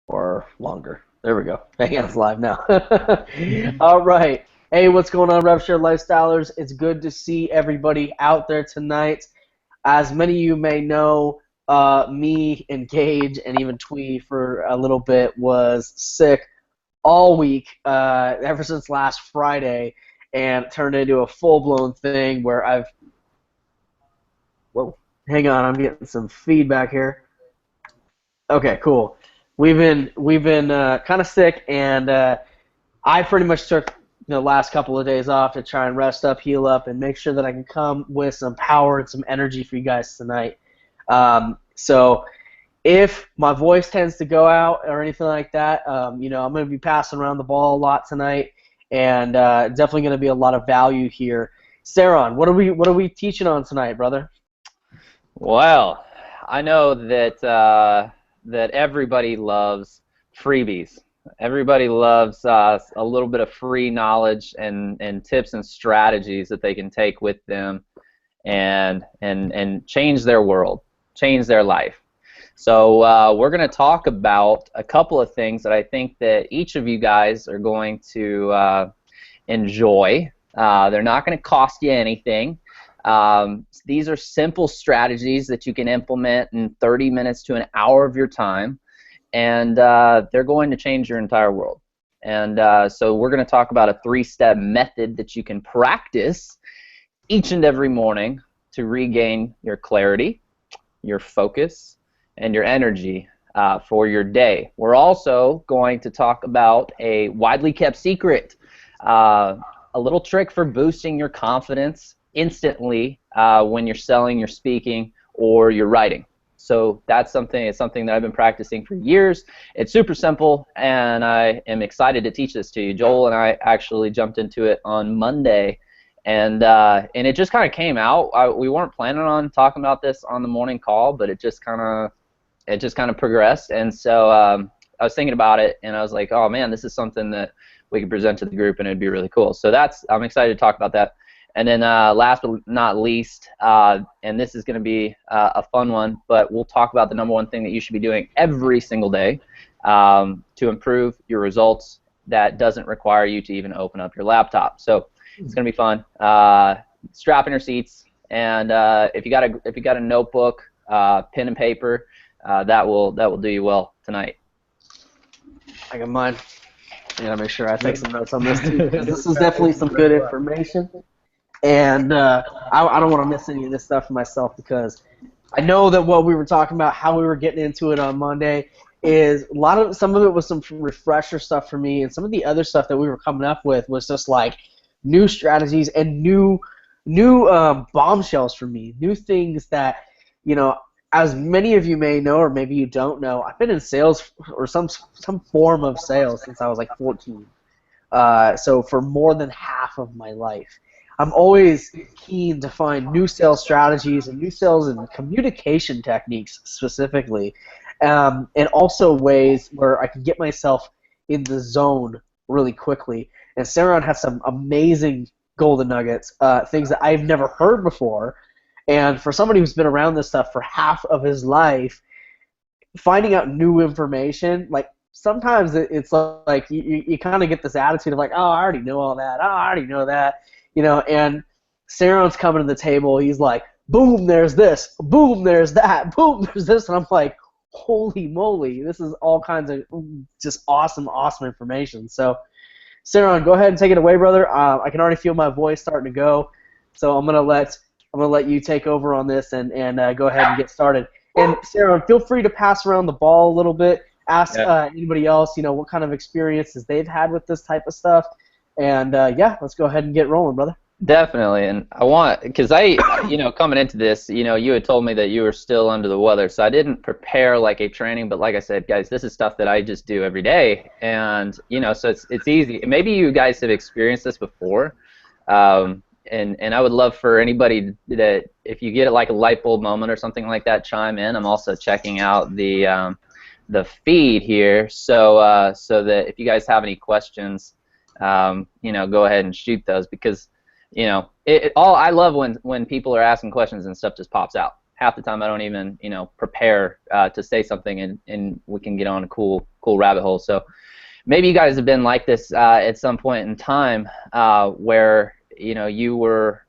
or longer. There we go. Hang on, it's live now. All right. Hey, what's going on, RevShare Lifestylers? It's good to see everybody out there tonight. As many of you may know, me and Gage and even Twee for a little bit was sick all week, ever since last Friday, and it turned into a full-blown thing where whoa, hang on, I'm getting some feedback here. Okay, cool. We've been kind of sick, and I pretty much took the last couple of days off to try and rest up, heal up, and make sure that I can come with some power and some energy for you guys tonight. So if my voice tends to go out or anything like that, I'm going to be passing around the ball a lot tonight, and definitely going to be a lot of value here. Saron, what are we teaching on tonight, brother? Well, I know that that everybody loves freebies. Everybody loves a little bit of free knowledge and tips and strategies that they can take with them and change their world, change their life. So we're going to talk about a couple of things that I think that each of you guys are going to enjoy. They're not going to cost you anything. These are simple strategies that you can implement in 30 minutes to an hour of your time, and they're going to change your entire world. And so we're going to talk about a 3-step method that you can practice each and every morning to regain your clarity, your focus, and your energy for your day. We're also going to talk about a widely kept secret, a little trick for boosting your confidence instantly when you're selling, you're speaking, or you're writing. So that's something that I've been practicing for years. It's super simple, and I am excited to teach this to you. Joel and I actually jumped into it on Monday, and it just kind of came out. We weren't planning on talking about this on the morning call, but it just kind of progressed. And so I was thinking about it, and I was like, oh man, this is something that we could present to the group, and it'd be really cool. So I'm excited to talk about that. And then last but not least, and this is going to be a fun one, but we'll talk about the number one thing that you should be doing every single day to improve your results that doesn't require you to even open up your laptop. So it's going to be fun. Strap in your seats, and if you got a notebook, pen and paper, that will do you well tonight. I got mine. I gotta make sure I take some notes on this too, because this is definitely some good information. And I don't want to miss any of this stuff for myself, because I know that what we were talking about, how we were getting into it on Monday, is some of it was some refresher stuff for me, and some of the other stuff that we were coming up with was just like new strategies and new bombshells for me, new things that, as many of you may know, or maybe you don't know, I've been in sales or some form of sales since I was like 14. So for more than half of my life. I'm always keen to find new sales strategies and new sales and communication techniques specifically, and also ways where I can get myself in the zone really quickly. And Saron has some amazing golden nuggets, things that I've never heard before. And for somebody who's been around this stuff for half of his life, finding out new information, like sometimes it's like you kind of get this attitude of like, oh, I already know all that. Oh, I already know that. And Saron's coming to the table. He's like, boom, there's this. Boom, there's that. Boom, there's this. And I'm like, holy moly, this is all kinds of just awesome information. So, Saron, go ahead and take it away, brother. I can already feel my voice starting to go. So I'm gonna let you take over on this and go ahead and get started. And Saron, feel free to pass around the ball a little bit. Ask anybody else, what kind of experiences they've had with this type of stuff. And let's go ahead and get rolling, brother. Definitely, and because coming into this, you had told me that you were still under the weather, so I didn't prepare like a training, but like I said, guys, this is stuff that I just do every day, and so it's easy. Maybe you guys have experienced this before, and I would love for anybody that if you get like a light bulb moment or something like that, chime in. I'm also checking out the feed here, so that if you guys have any questions. Go ahead and shoot those, because I love when people are asking questions and stuff just pops out. half the time I don't even, prepare to say something, and we can get on a cool rabbit hole. So maybe you guys have been like this at some point in time, where you were,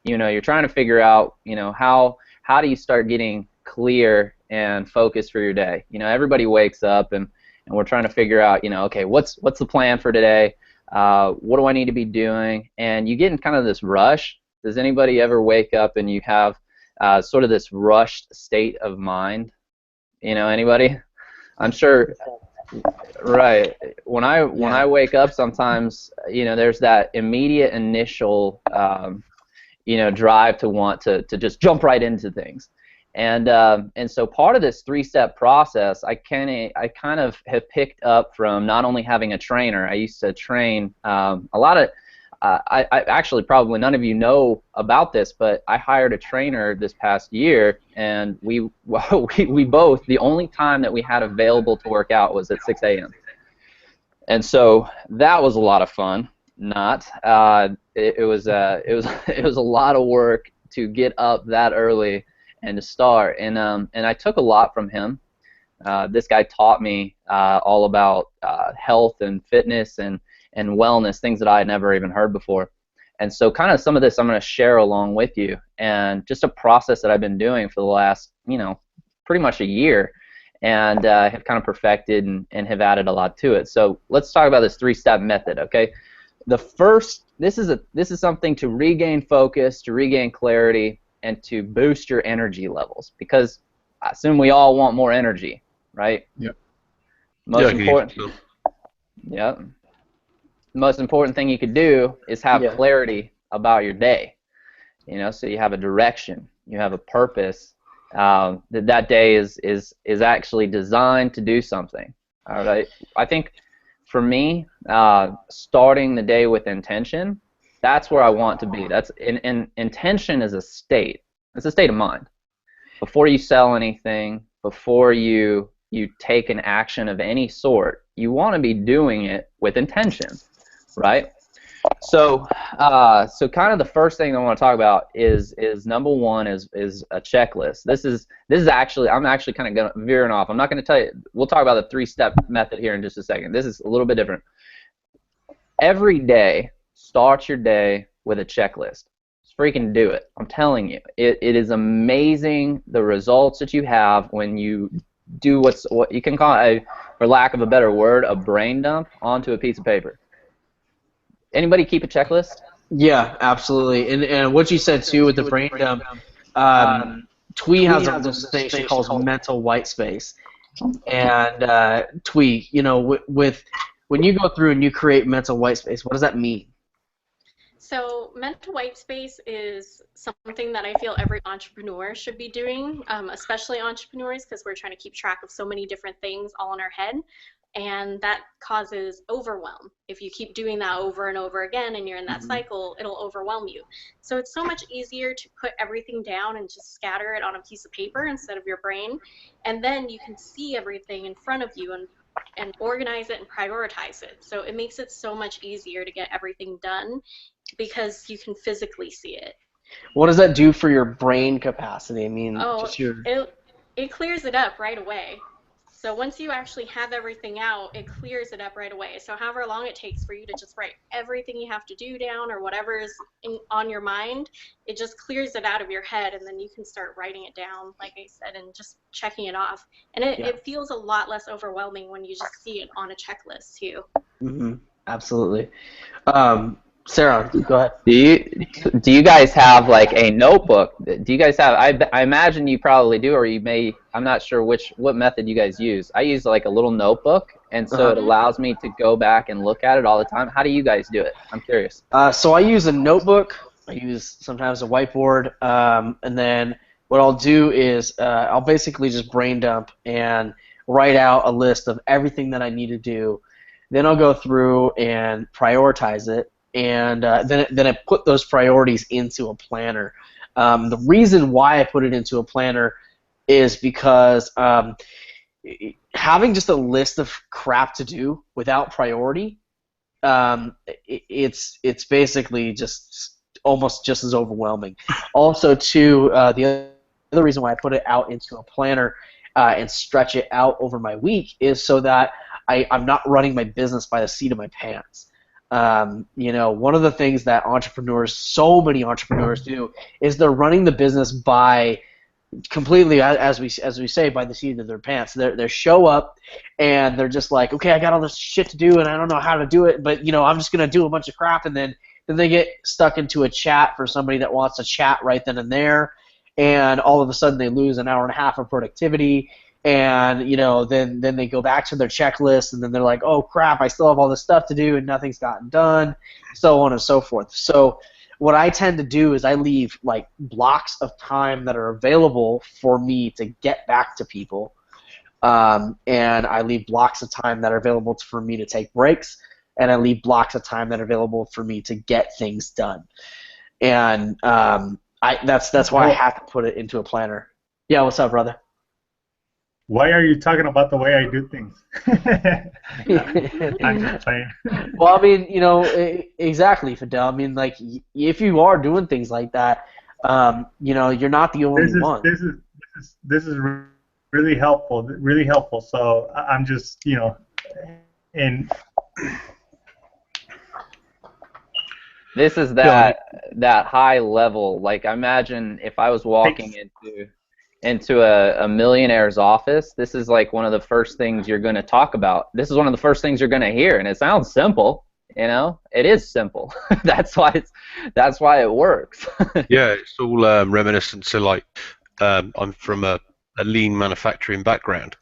you're trying to figure out, how do you start getting clear and focused for your day. Everybody wakes up and we're trying to figure out, okay, what's the plan for today? What do I need to be doing? And you get in kind of this rush. Does anybody ever wake up and you have sort of this rushed state of mind? Anybody? I'm sure. Right. When I wake up, sometimes there's that immediate initial drive to want to just jump right into things, and so part of this 3-step process I kind of have picked up from not only having a trainer. I used to train a lot of. I actually, probably none of you know about this, but I hired a trainer this past year, and we both, the only time that we had available to work out was at 6 a.m. And so that was a lot of fun. It was a lot of work to get up that early and to start. And I took a lot from him. This guy taught me all about health and fitness and wellness, things that I had never even heard before. And so kind of some of this I'm going to share along with you, and just a process that I've been doing for the last, pretty much a year, and have kind of perfected and have added a lot to it. So let's talk about this 3-step method, okay? The first, this is something to regain focus, to regain clarity, and to boost your energy levels, because I assume we all want more energy, right? Yep. Most important. Yeah. The most important thing you could do is have clarity about your day. So you have a direction, you have a purpose. That day is actually designed to do something. All right. I think for me, starting the day with intention, that's where I want to be. That's intention is a state. It's a state of mind. Before you sell anything, before you take an action of any sort, you want to be doing it with intention. Right. So kind of the first thing I want to talk about is number one is a checklist. This is actually, I'm actually kind of veering off. I'm not going to tell you. We'll talk about the 3-step method here in just a second. This is a little bit different. Every day, start your day with a checklist. Just freaking do it. I'm telling you, it is amazing the results that you have when you do what you can call, for lack of a better word, a brain dump onto a piece of paper. Anybody keep a checklist? Yeah, absolutely. And what you said too with the brain dump, Twee has a thing she calls mental white space. And Twee, with when you go through and you create mental white space, what does that mean? So mental white space is something that I feel every entrepreneur should be doing, especially entrepreneurs, because we're trying to keep track of so many different things all in our head. And that causes overwhelm. If you keep doing that over and over again and you're in that cycle, it'll overwhelm you. So it's so much easier to put everything down and just scatter it on a piece of paper instead of your brain. And then you can see everything in front of you and organize it and prioritize it. So it makes it so much easier to get everything done because you can physically see it. What does that do for your brain capacity? I mean, it clears it up right away. So once you actually have everything out, it clears it up right away. So however long it takes for you to just write everything you have to do down or whatever is on your mind, it just clears it out of your head, and then you can start writing it down, like I said, and just checking it off. And it feels a lot less overwhelming when you just see it on a checklist too. Absolutely. Sarah, go ahead. Do you guys have like a notebook? Do you guys have? I imagine you probably do, or you may. I'm not sure what method you guys use. I use like a little notebook, and so it allows me to go back and look at it all the time. How do you guys do it? I'm curious. So I use a notebook. I use sometimes a whiteboard, and then what I'll do is I'll basically just brain dump and write out a list of everything that I need to do. Then I'll go through and prioritize it. And then I put those priorities into a planner. The reason why I put it into a planner is because having just a list of crap to do without priority, it's basically just almost just as overwhelming. Also, too, the other reason why I put it out into a planner and stretch it out over my week is so that I'm not running my business by the seat of my pants. One of the things that so many entrepreneurs do is they're running the business by completely, as we say, by the seat of their pants. They show up and they're just like, okay, I got all this shit to do and I don't know how to do it, but I'm just gonna do a bunch of crap, and then they get stuck into a chat for somebody that wants to chat right then and there, and all of a sudden they lose an hour and a half of productivity. And then they go back to their checklist, and then they're like, oh crap, I still have all this stuff to do and nothing's gotten done, so on and so forth. So what I tend to do is I leave like blocks of time that are available for me to get back to people, and I leave blocks of time that are available for me to take breaks, and I leave blocks of time that are available for me to get things done. And that's why I have to put it into a planner. Yeah, what's up, brother? Why are you talking about the way I do things? I'm just playing. Well, I mean, exactly, Fidel. I mean, like, if you are doing things like that, you're not the only one. This is really helpful. Really helpful. So I'm just, and this is that high level. Like, imagine if I was walking into a millionaire's office, this is like one of the first things you're going to talk about. This is one of the first things you're going to hear, and it sounds simple. It is simple. That's why it works. Yeah, it's all reminiscent to like I'm from a lean manufacturing background,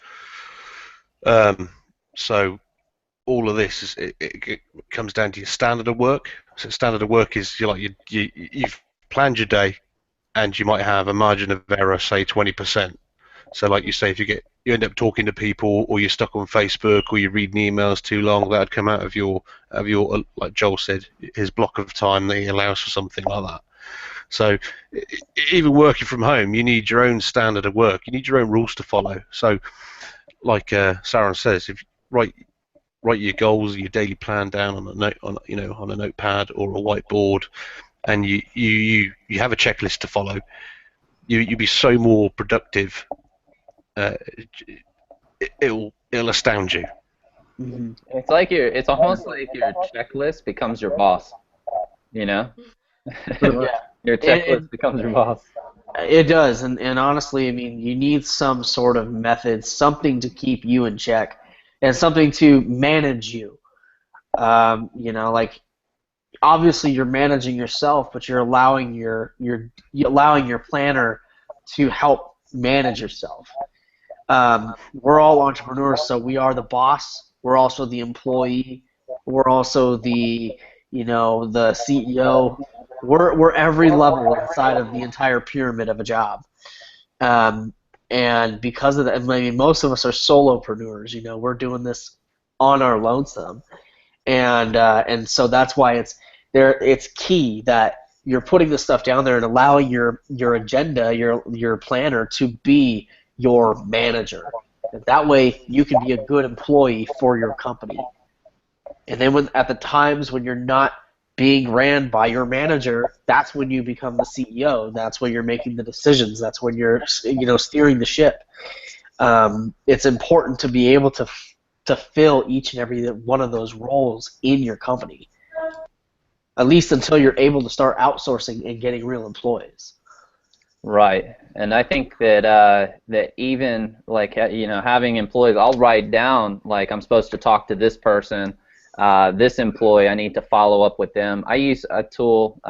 so all of this is it comes down to your standard of work. So standard of work is you've planned your day, and you might have a margin of error, say 20%. So like you say, if you end up talking to people, or you're stuck on Facebook, or you're reading emails too long, that would come out of your like Joel said, his block of time that he allows for something like that. So even working from home, you need your own standard of work. You need your own rules to follow. So like Saron says, if write your goals, your daily plan down on a notepad or a whiteboard, and you have a checklist to follow, you'll be so more productive. It'll astound you. Mm-hmm. It's almost like your checklist becomes your boss. Yeah. Your checklist becomes your boss. It does, and honestly, I mean, you need some sort of method, something to keep you in check, and something to manage you. Like, obviously you're managing yourself, but you're allowing your planner to help manage yourself. We're all entrepreneurs, so we are the boss. We're also the employee. We're also the CEO. We're every level inside of the entire pyramid of a job. And because of that, I mean, most of us are solopreneurs. We're doing this on our lonesome, and so that's why it's key that you're putting this stuff down there and allowing your agenda, your planner, to be your manager. And that way you can be a good employee for your company. And then at the times when you're not being ran by your manager, that's when you become the CEO. That's when you're making the decisions. That's when you're steering the ship. It's important to be able to fill each and every one of those roles in your company, at least until you're able to start outsourcing and getting real employees. Right, and I think that even like having employees, I'll write down like I'm supposed to talk to this person, this employee. I need to follow up with them. I use a tool.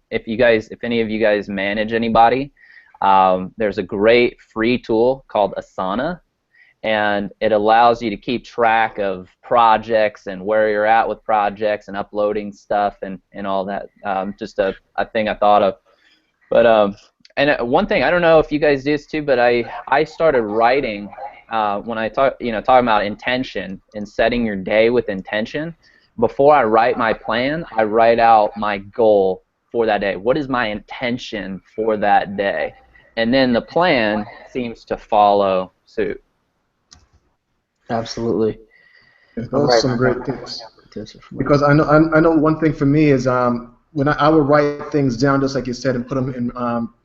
If any of you guys manage anybody, there's a great free tool called Asana, and it allows you to keep track of projects and where you're at with projects and uploading stuff and all that. Just a thing I thought of. But and one thing, I don't know if you guys do this too, but I started writing when I talking about intention and setting your day with intention. Before I write my plan, I write out my goal for that day. What is my intention for that day? And then the plan seems to follow suit. Absolutely. Those are some great things. Because I know one thing for me is when I would write things down, just like you said, and put them in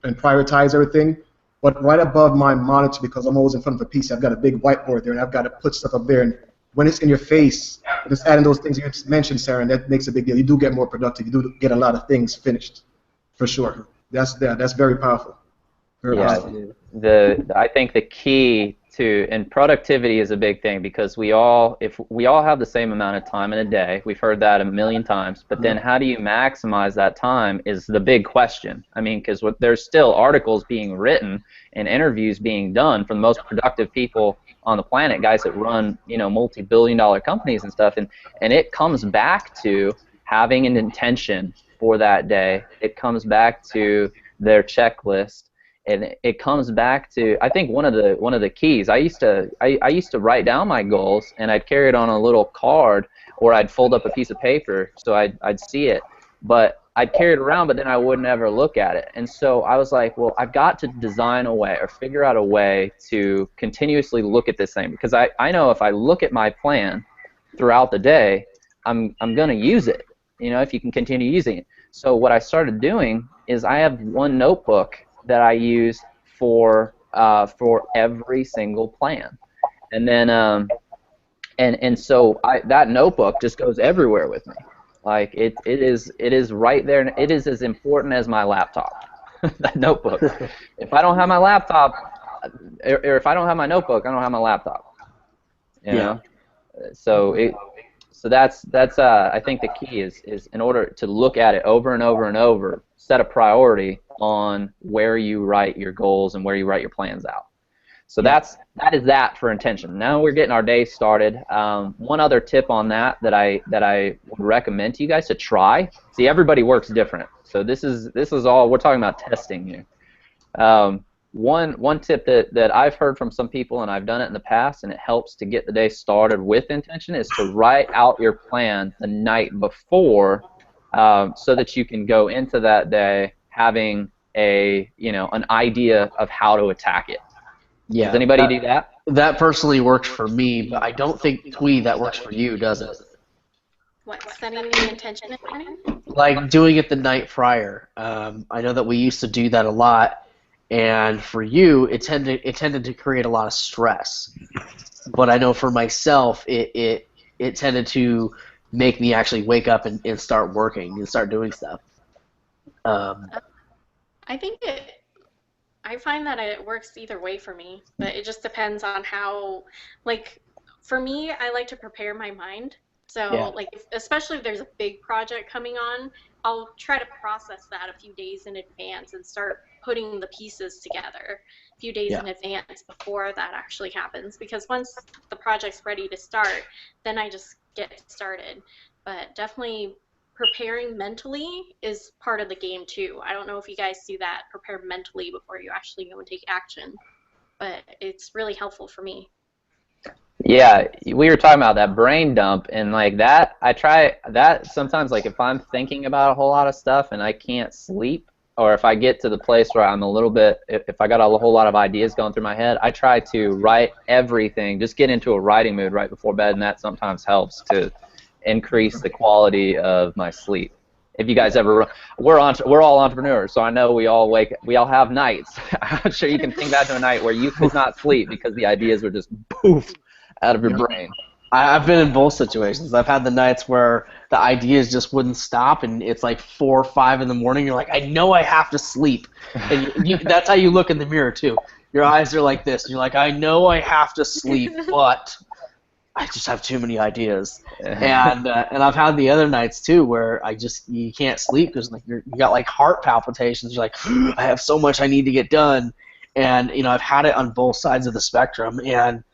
and prioritize everything. But right above my monitor, because I'm always in front of a PC, I've got a big whiteboard there, and I've got to put stuff up there. And when it's in your face, just adding those things you mentioned, Sarah, and that makes a big deal. You do get more productive. You do get a lot of things finished, for sure. That's very powerful. Very powerful. I think the key to, and productivity is a big thing, because if we all have the same amount of time in a day, we've heard that a million times, but then how do you maximize that time is the big question. I mean, because there's still articles being written and interviews being done for the most productive people on the planet, guys that run, multi-billion-dollar companies and stuff, and it comes back to having an intention for that day. It comes back to their checklist. And it comes back to, I think one of the keys. I used to write down my goals, and I'd carry it on a little card, or I'd fold up a piece of paper so I'd see it. But I'd carry it around, but then I wouldn't ever look at it. And so I was like, well, I've got to design a way or figure out a way to continuously look at this thing, because I know if I look at my plan throughout the day, I'm going to use it. If you can continue using it. So what I started doing is I have one notebook that I use for every single plan, and then and so that notebook just goes everywhere with me. Like it is right there, and it is as important as my laptop. That notebook. If I don't have my laptop, or if I don't have my notebook, I don't have my laptop. You know? So that's I think the key is in order to look at it over and over and over, set a priority on where you write your goals and where you write your plans out. So that is that for intention. Now we're getting our day started. One other tip on that I would recommend to you guys to try. See, everybody works different. So this is all we're talking about, testing here. One tip that I've heard from some people, and I've done it in the past, and it helps to get the day started with intention, is to write out your plan the night before, so that you can go into that day having an idea of how to attack it. Yeah. Does anybody do that? That personally works for me, but I don't think, Twee, that works for you, does it? What, setting the intention in the morning? Like doing it the night prior. I know that we used to do that a lot. And for you, it tended to create a lot of stress. But I know for myself, it tended to make me actually wake up and start working and start doing stuff. I find that it works either way for me, but it just depends on how, like, for me, I like to prepare my mind. So, especially if there's a big project coming on, I'll try to process that a few days in advance and start putting the pieces together a few days in advance before that actually happens. Because once the project's ready to start, then I just get started. But definitely preparing mentally is part of the game too. I don't know if you guys do that, prepare mentally before you actually go and take action. But it's really helpful for me. Yeah, we were talking about that brain dump, and like that, I try that sometimes. Like if I'm thinking about a whole lot of stuff and I can't sleep, or if I get to the place where I'm a little bit, if I got a whole lot of ideas going through my head, I try to write everything, just get into a writing mood right before bed, and that sometimes helps to increase the quality of my sleep. If you guys ever, we're all entrepreneurs, so I know we all have nights. I'm sure you can think back to a night where you could not sleep because the ideas were just poof out of your brain. I've been in both situations. I've had the nights where the ideas just wouldn't stop, and it's like 4 or 5 in the morning. You're like, I know I have to sleep. And that's how you look in the mirror, too. Your eyes are like this. And you're like, I know I have to sleep, but I just have too many ideas. And I've had the other nights, too, where you can't sleep because like you got like heart palpitations. You're like, I have so much I need to get done. And, I've had it on both sides of the spectrum. And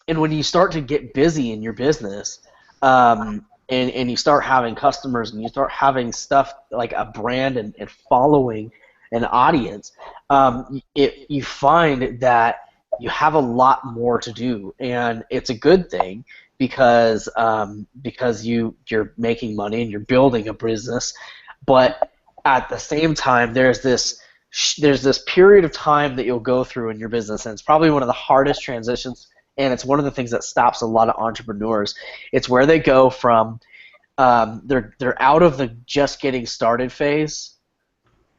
and when you start to get busy in your business, and you start having customers and you start having stuff like a brand and following an audience, you find that you have a lot more to do, and it's a good thing because you're making money and you're building a business, but at the same time there's this period of time that you'll go through in your business, and it's probably one of the hardest transitions, and it's one of the things that stops a lot of entrepreneurs. It's where they go from they're out of the just getting started phase,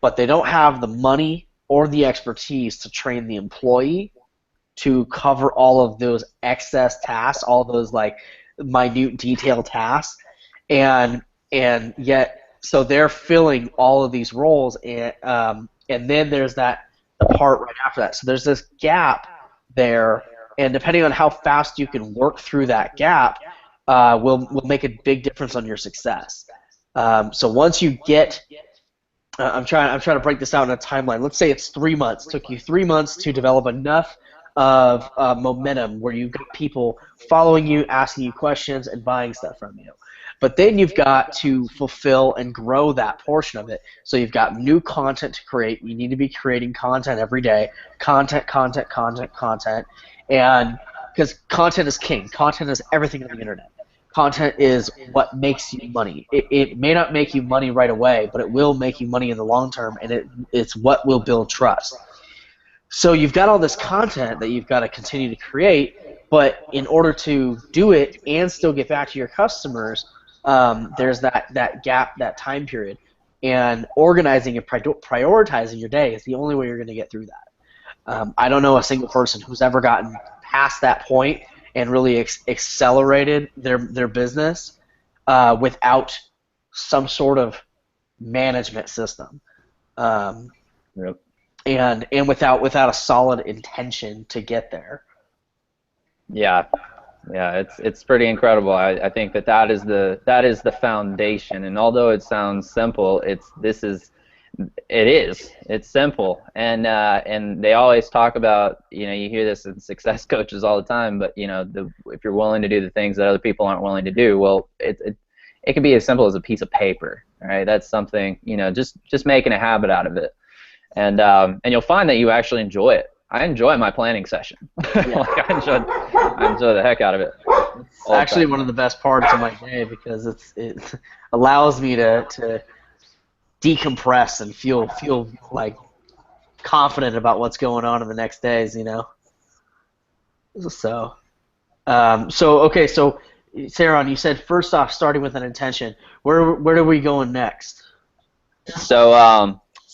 but they don't have the money or the expertise to train the employee to cover all of those excess tasks, all those like minute detail tasks, and yet so they're filling all of these roles, and then there's the part right after that. So there's this gap there, and depending on how fast you can work through that gap, will make a big difference on your success. So once you get I'm trying to break this out in a timeline. Let's say it's 3 months. It took you 3 months to develop enough of momentum where you've got people following you, asking you questions, and buying stuff from you. But then you've got to fulfill and grow that portion of it. So you've got new content to create. You need to be creating content every day. Content. And because content is king. Content is everything on the internet. Content is what makes you money. It may not make you money right away, but it will make you money in the long term, and it's what will build trust. So you've got all this content that you've got to continue to create, but in order to do it and still get back to your customers, there's that gap, that time period. And organizing and prioritizing your day is the only way you're going to get through that. I don't know a single person who's ever gotten past that point and really accelerated their business without some sort of management system, Yep. and without a solid intention to get there. Yeah, it's pretty incredible. I think that is the foundation. And although it sounds simple, it's simple. And they always talk about, you hear this in success coaches all the time. But if you're willing to do the things that other people aren't willing to do, well, it can be as simple as a piece of paper. Right? That's something. Just making a habit out of it. And you'll find that you actually enjoy it. I enjoy my planning session. Like I enjoy the heck out of it. It's actually one of the best parts of my day because it allows me to decompress and feel like confident about what's going on in the next days. So okay. So Saron, you said first off, starting with an intention. Where are we going next?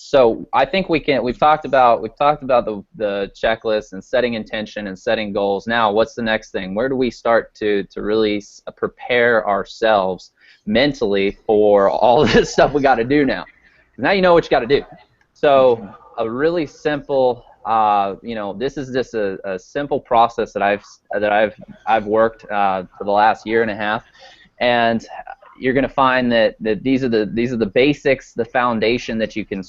So I think we've talked about the checklist and setting intention and setting goals. Now, what's the next thing? Where do we start to really prepare ourselves mentally for all of this stuff we got to do now? Now you know what you got to do. So a really simple, this is just a simple process that I've worked for the last year and a half, and you're going to find that these are the basics, the foundation that you can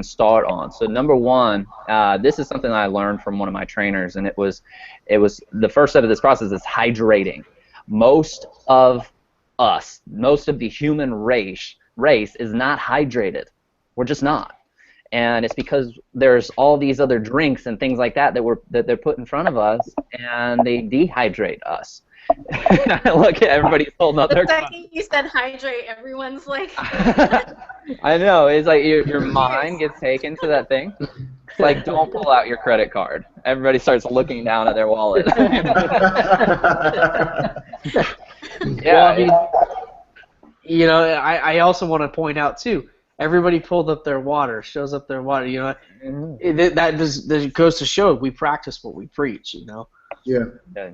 start on. So number one, this is something that I learned from one of my trainers, and it was the first step of this process is hydrating. Most of the human race is not hydrated. We're just not. And it's because there's all these other drinks and things like that they're put in front of us, and they dehydrate us. Look at everybody's holding up their cup. The second you said hydrate, everyone's like. I know. It's like your mind gets taken to that thing. It's like, don't pull out your credit card. Everybody starts looking down at their wallet. Yeah. Well, I also want to point out too. Everybody pulled up their water, shows up their water. That goes to show we practice what we preach. Yeah. Okay.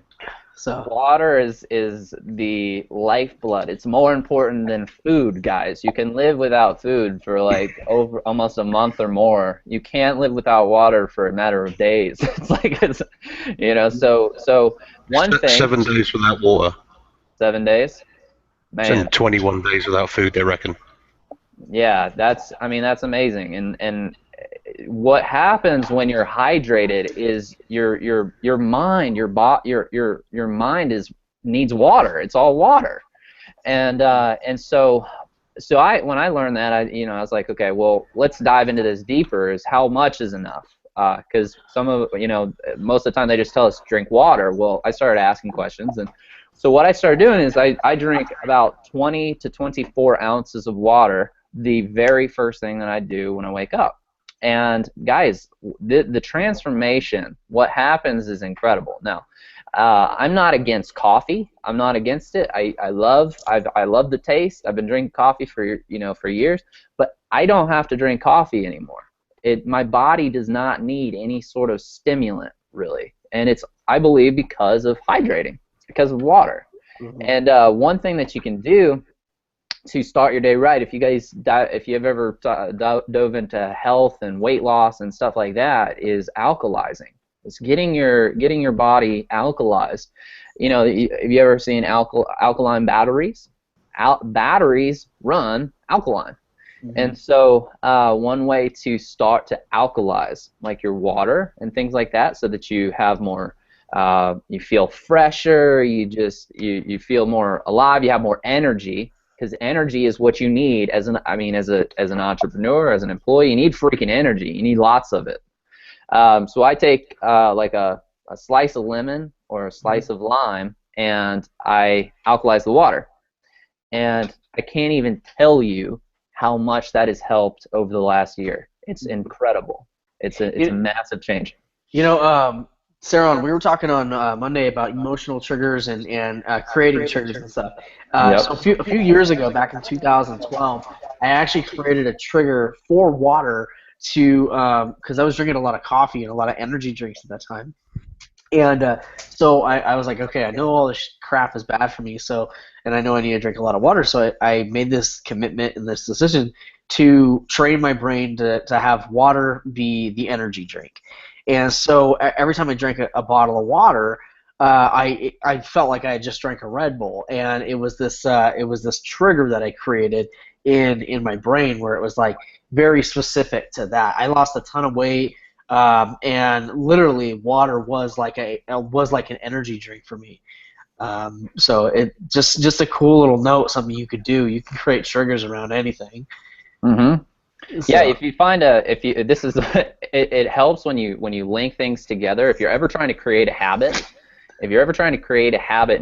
So water is the lifeblood. It's more important than food, guys. You can live without food for like over almost a month or more. You can't live without water for a matter of days. So one thing. 7 days without water. 7 days. Man. And 21 days without food, they reckon. Yeah, that's amazing. And what happens when you're hydrated is your mind, your mind needs water. It's all water, and so when I learned that, I was like, okay, well, let's dive into this deeper. Is how much is enough? Because most of the time they just tell us drink water. Well, I started asking questions, and so what I started doing is I drink about 20 to 24 ounces of water the very first thing that I do when I wake up. And guys, the transformation, what happens is incredible. Now, I'm not against coffee. I'm not against it. I love the taste. I've been drinking coffee for years, but I don't have to drink coffee anymore. my body does not need any sort of stimulant really, and it's, I believe, because of hydrating. It's because of water. And one thing that you can do to start your day right, if you have ever dove into health and weight loss and stuff like that, is alkalizing. It's getting your body alkalized. You know, have you ever seen alkaline batteries? Batteries run alkaline. And so one way to start to alkalize, like your water and things like that, so that you have more, you feel fresher, you feel more alive, you have more energy, because energy is what you need as an entrepreneur, as an employee. You need freaking energy. You need lots of it. So I take like a slice of lemon or a slice of lime, and I alkalize the water. And I can't even tell you how much that has helped over the last year. It's incredible. It's a massive change. You know, Sarah, we were talking on Monday about emotional triggers and creating triggers and stuff. So a few years ago, back in 2012, I actually created a trigger for water to, because I was drinking a lot of coffee and a lot of energy drinks at that time. And so I was like, okay, I know all this crap is bad for me, and I know I need to drink a lot of water, so I made this commitment and this decision to train my brain to have water be the energy drink. And so every time I drank a bottle of water, I felt like I had just drank a Red Bull, and it was this trigger that I created in my brain where it was like very specific to that. I lost a ton of weight. And literally, water was like an energy drink for me. So it just a cool little note, something you could do. You can create triggers around anything. So. Yeah, if you find it helps when you link things together. If you're ever trying to create a habit, in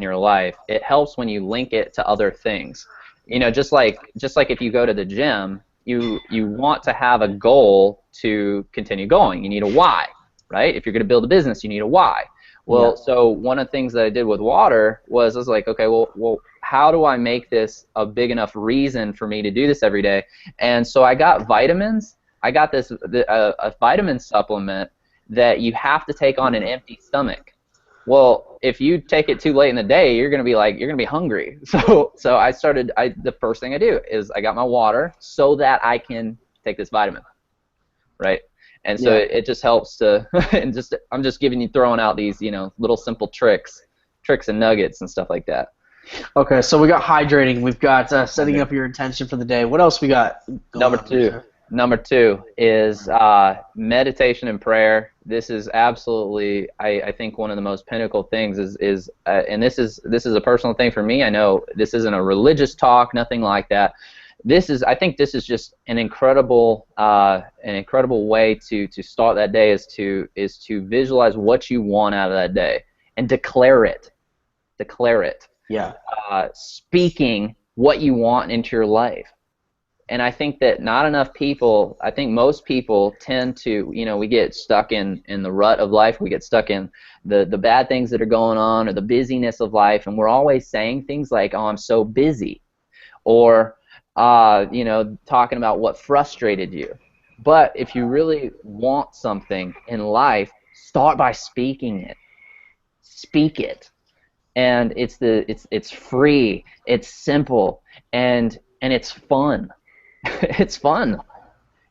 your life, it helps when you link it to other things. You know, just like if you go to the gym. You want to have a goal to continue going. You need a why, right? If you're going to build a business, you need a why. Well, so one of the things that I did with water was I was like, okay, well, how do I make this a big enough reason for me to do this every day? And so I got vitamins. I got a vitamin supplement that you have to take on an empty stomach. Well, if you take it too late in the day, you're gonna be hungry. So the first thing I do is I got my water so that I can take this vitamin, right? And so it just helps to, and I'm just throwing out these little simple tricks and nuggets and stuff like that. Okay, so we got hydrating, we've got setting up your intention for the day. What else we got? Number two is meditation and prayer. This is absolutely, I think, one of the most pinnacle things and this is a personal thing for me. I know this isn't a religious talk, nothing like that. I think this is just an incredible way to start that day is to visualize what you want out of that day and declare it. Yeah. Speaking what you want into your life. And I think that not enough people, I think most people tend to, we get stuck in the rut of life. We get stuck in the bad things that are going on or the busyness of life. And we're always saying things like, oh, I'm so busy. Or, talking about what frustrated you. But if you really want something in life, start by speaking it. Speak it. And it's free, it's simple, and it's fun. It's fun.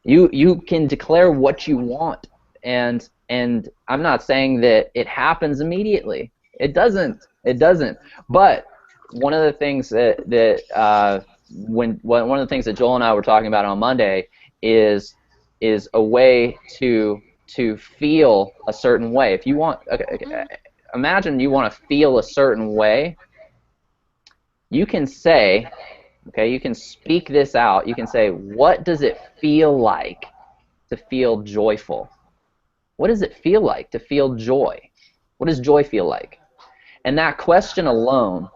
You can declare what you want, and I'm not saying that it happens immediately. It doesn't. But one of the things one of the things that Joel and I were talking about on Monday is a way to feel a certain way. If you want, imagine you want to feel a certain way. You can say. Okay, you can speak this out. You can say, what does it feel like to feel joyful? What does it feel like to feel joy? What does joy feel like? And that question alone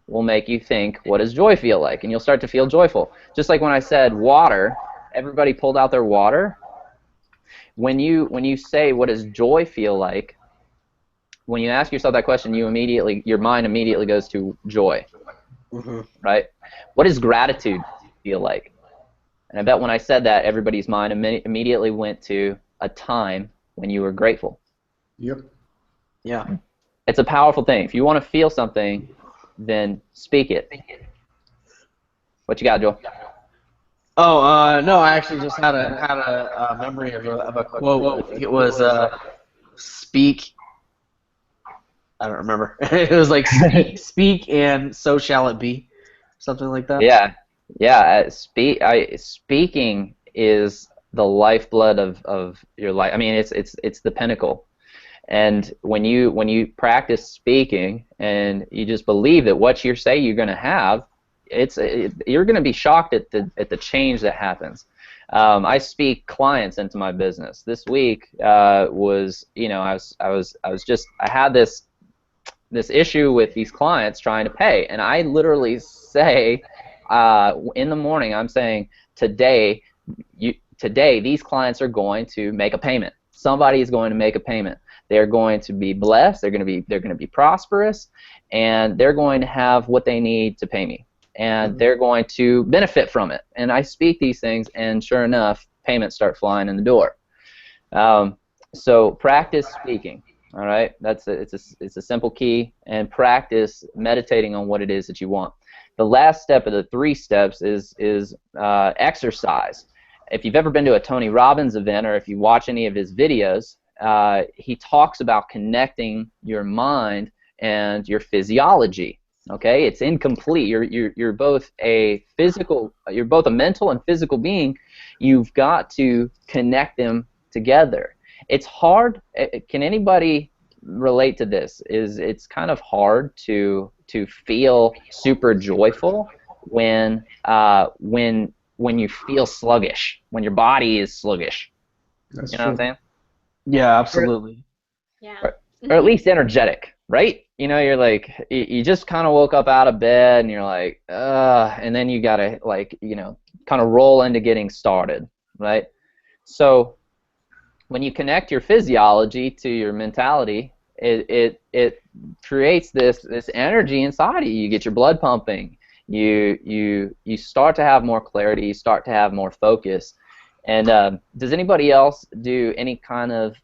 will make you think, what does joy feel like? And you'll start to feel joyful. Just like when I said water, everybody pulled out their water. When you say, what does joy feel like, when you ask yourself that question, your mind immediately goes to joy. Mm-hmm. Right? What does gratitude feel like? And I bet when I said that, everybody's mind immediately went to a time when you were grateful. Yep. Yeah. It's a powerful thing. If you want to feel something, then speak it. What you got, Joel? Oh, no, I actually just had a memory of a quote. I think it was speak. I don't remember. It was like speak and so shall it be, something like that. Yeah, yeah. Speaking is the lifeblood of your life. I mean, it's the pinnacle. And when you practice speaking and you just believe that what you say you're going to have, you're going to be shocked at the change that happens. I speak clients into my business. This week was, I had this issue with these clients trying to pay, and I literally say in the morning, I'm saying today these clients are going to make a payment. Somebody is going to make a payment. They're going to be blessed. They're going to be prosperous, and they're going to have what they need to pay me, and they're going to benefit from it. And I speak these things, and sure enough, payments start flying in the door. So practice speaking. All right, it's a simple key, and practice meditating on what it is that you want. The last step of the 3 steps is exercise. If you've ever been to a Tony Robbins event, or if you watch any of his videos, he talks about connecting your mind and your physiology. Okay, it's incomplete. You're both a mental and physical being. You've got to connect them together. It's hard. Can anybody relate to this? It's kind of hard to feel super joyful when you feel sluggish, when your body is sluggish. That's you know what I'm saying? Yeah, absolutely. Yeah. Or at least energetic, right? You know, you're like, you just kind of woke up out of bed and you're like, and then you gotta kind of roll into getting started, right? So when you connect your physiology to your mentality, it creates this energy inside of you. You get your blood pumping. You start to have more clarity. You start to have more focus. And does anybody else do any kind of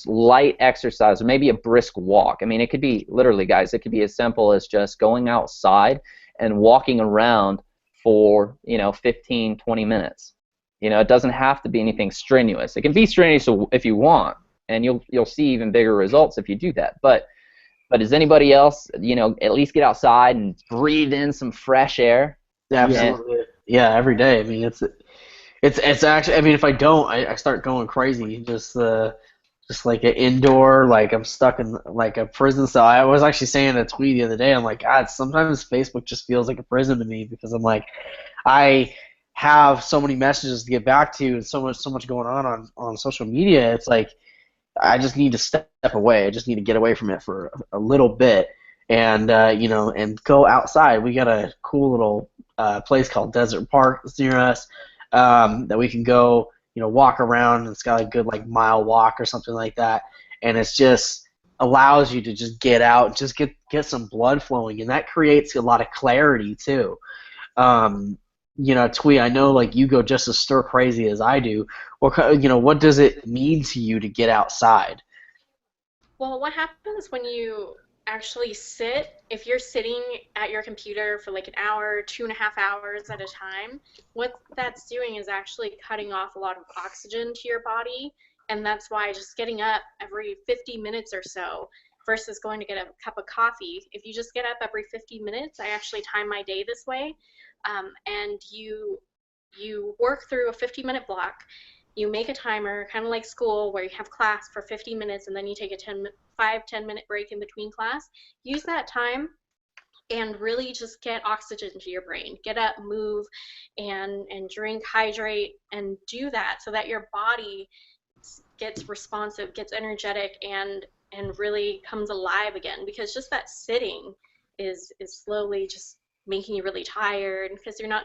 light exercise, or maybe a brisk walk? I mean, it could be literally, guys. It could be as simple as just going outside and walking around for 15, 20 minutes. It doesn't have to be anything strenuous. It can be strenuous if you want, and you'll see even bigger results if you do that. But does anybody else, at least get outside and breathe in some fresh air? Yeah, absolutely. Yeah, every day. I mean, it's actually. I mean, if I don't, I start going crazy. Just like an indoor, like I'm stuck in like a prison cell. I was actually saying a tweet the other day. I'm like, God, sometimes Facebook just feels like a prison to me, because I'm like, I have so many messages to get back to, and so much going on social media. It's like I just need to step away. I just need to get away from it for a little bit, and and go outside. We got a cool little place called Desert Park that's near us that we can go, walk around. It's got a good mile walk or something like that, and it's just allows you to just get out, just get some blood flowing, and that creates a lot of clarity too. Twee, I know you go just as stir crazy as I do. What does it mean to you to get outside? Well, what happens when you actually sit, if you're sitting at your computer for an hour, 2.5 hours at a time, what that's doing is actually cutting off a lot of oxygen to your body, and that's why just getting up every 50 minutes or so versus going to get a cup of coffee, if you just get up every 50 minutes, I actually time my day this way, and you work through a 50-minute block. You make a timer, kind of like school, where you have class for 50 minutes and then you take a 5-10-minute break in between class. Use that time and really just get oxygen to your brain. Get up, move, and drink, hydrate, and do that so that your body gets responsive, gets energetic, and really comes alive again. Because just that sitting is slowly just making you really tired, because you're not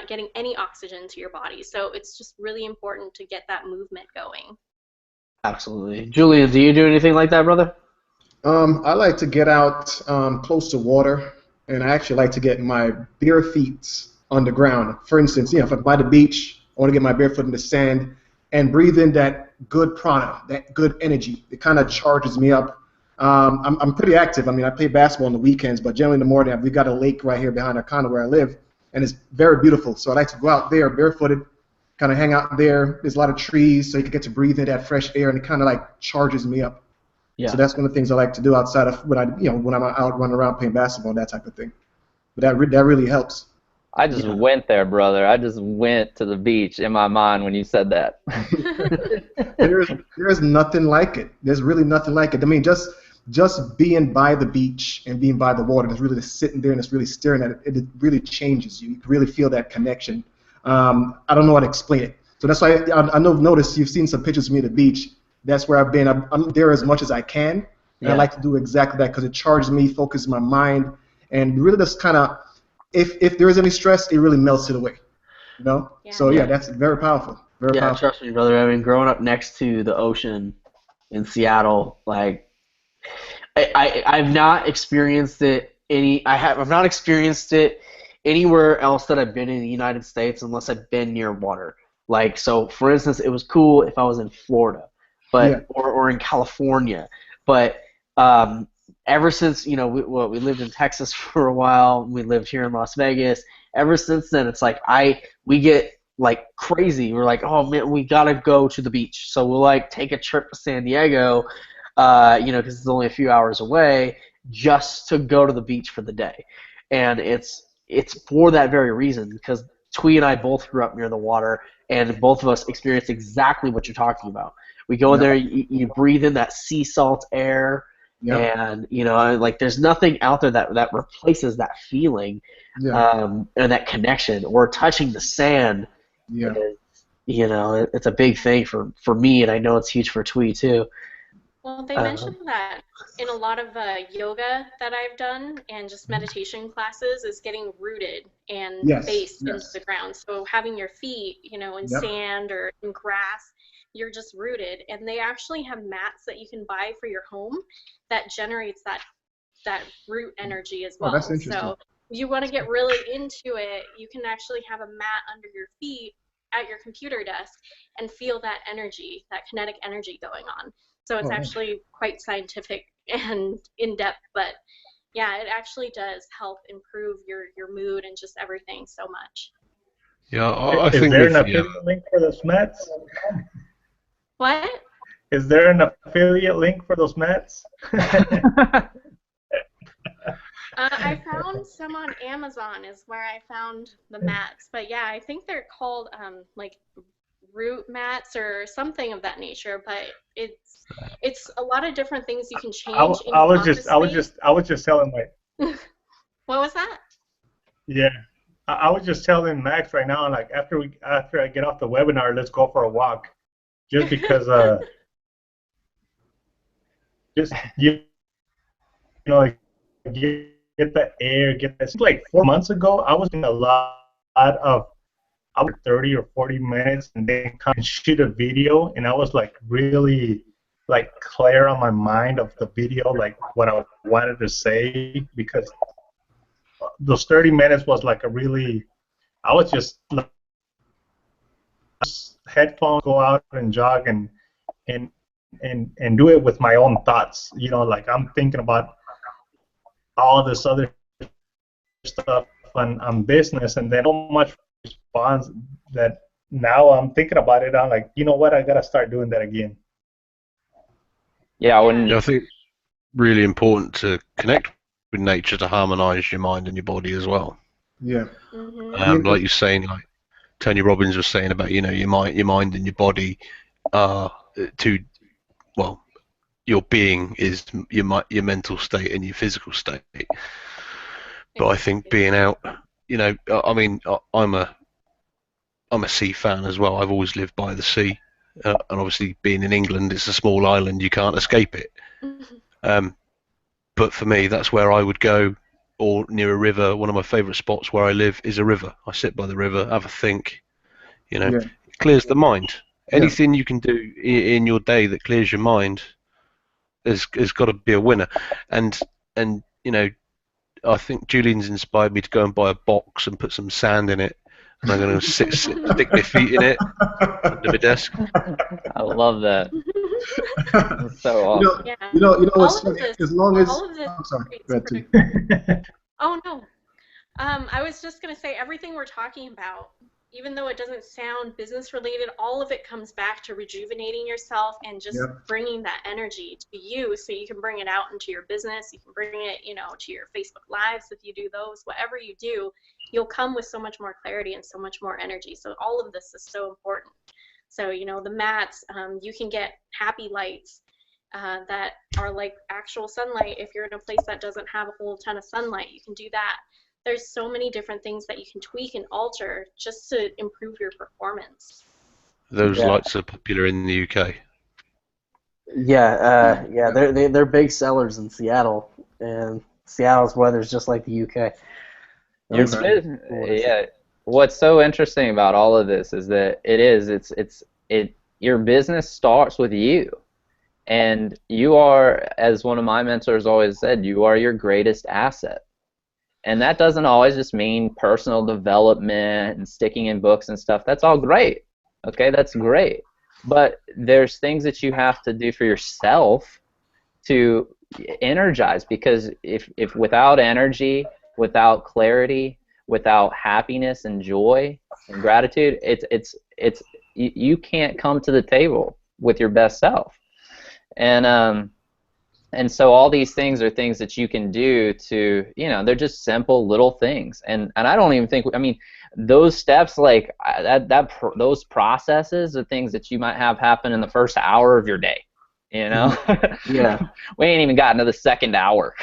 getting any oxygen to your body. So it's just really important to get that movement going. Absolutely. Julian, do you do anything like that, brother? I like to get out close to water, and I actually like to get my bare feet on the ground. For instance, if I'm by the beach, I want to get my bare foot in the sand and breathe in that good prana, that good energy. It kind of charges me up. I'm pretty active. I mean, I play basketball on the weekends, but generally in the morning, we've got a lake right here behind our condo where I live, and it's very beautiful. So I like to go out there barefooted, kind of hang out there. There's a lot of trees, so you can get to breathe in that fresh air, and it kind of like charges me up. Yeah. So that's one of the things I like to do outside of when I'm out running around playing basketball, that type of thing. But that really helps. I just went there, brother. I just went to the beach in my mind when you said that. There's nothing like it. There's really nothing like it. I mean, just being by the beach and being by the water, and really just sitting there and just really staring at it, it really changes you. You can really feel that connection. I don't know how to explain it. So that's why I noticed you've seen some pictures of me at the beach. That's where I've been. I'm there as much as I can, and I like to do exactly that because it charges me, focuses my mind, and really just kind of, if there is any stress, it really melts it away. Yeah. So that's very powerful. Very powerful. Trust me, brother. I mean, growing up next to the ocean in Seattle, like I've not experienced it I've not experienced it anywhere else that I've been in the United States unless I've been near water. Like, so for instance, it was cool if I was in Florida, but or in California, but ever since, we lived in Texas for a while, we lived here in Las Vegas. Ever since then, it's like we get like crazy. We're like, oh man, we gotta go to the beach. So we'll like take a trip to San Diego, because it's only a few hours away, just to go to the beach for the day. And it's for that very reason, because Twee and I both grew up near the water, and both of us experienced exactly what you're talking about. We go in there, you breathe in that sea salt air. And like there's nothing out there that replaces that feeling, and that connection, or touching the sand. It's a big thing for me, and I know it's huge for Twee too. Well, they mentioned that in a lot of yoga that I've done and just meditation classes is getting rooted and based into the ground. So having your feet, in sand or in grass, you're just rooted. And they actually have mats that you can buy for your home that generates that root energy as well. Oh, that's interesting. So you want to get really into it, you can actually have a mat under your feet at your computer desk and feel that energy, that kinetic energy going on. So it's actually quite scientific and in-depth, but yeah, it actually does help improve your mood and just everything so much. Yeah, I think. Is there an affiliate link for those mats? What? Is there an affiliate link for those mats? I found some on Amazon is where I found the mats, but yeah, I think they're called like root mats or something of that nature, but it's a lot of different things you can change. I was just telling What was that? Yeah, I was just telling Max right now, like after I get off the webinar, let's go for a walk, just because just like get the air, it's like 4 months ago I was in a lot of 30 or 40 minutes and then come and shoot a video, and I was like really like clear on my mind of the video, like what I wanted to say, because those 30 minutes was like I was just like, headphones, go out and jog and do it with my own thoughts, like I'm thinking about all this other stuff on business, and then so much response that now I'm thinking about it, I'm like, you know what, I gotta start doing that again. Yeah, I think really important to connect with nature to harmonize your mind and your body as well. Yeah. Like you're saying, like Tony Robbins was saying about, your mind and your body are your being is your mental state and your physical state. But I think being out, I mean, I'm a sea fan as well. I've always lived by the sea, and obviously being in England, it's a small island, you can't escape it. But for me, that's where I would go, or near a river. One of my favourite spots where I live is a river. I sit by the river, have a think. It clears the mind. Anything you can do in your day that clears your mind has got to be a winner. And I think Julian's inspired me to go and buy a box and put some sand in it, and I'm going to stick my feet in it under my desk. I love that. That's so You know, awesome. Yeah. you know what's All of funny? this, As long as all of this. I'm sorry, is go ahead, pretty- too. Oh no. I was just gonna say everything we're talking about, even though it doesn't sound business related, all of it comes back to rejuvenating yourself and just Yep. bringing that energy to you, so you can bring it out into your business. You can bring it, to your Facebook Lives if you do those. Whatever you do, you'll come with so much more clarity and so much more energy. So all of this is so important. So the mats, you can get happy lights. That are like actual sunlight. If you're in a place that doesn't have a whole ton of sunlight, you can do that. There's so many different things that you can tweak and alter just to improve your performance. Those Yeah. lights are popular in the UK. Yeah, they're big sellers in Seattle, and Seattle's weather's just like the UK. At least Okay. Yeah. What's so interesting about all of this is that your business starts with you. And you are, as one of my mentors always said, you are your greatest asset. And that doesn't always just mean personal development and sticking in books and stuff. That's all great. Okay, that's great. But there's things that you have to do for yourself to energize, because if without energy, without clarity, without happiness and joy and gratitude, you can't come to the table with your best self. And so all these things are things that you can do to, they're just simple little things. And I don't even think, those steps, like those processes are things that you might have happen in the first hour of your day. Yeah. We ain't even gotten to the second hour.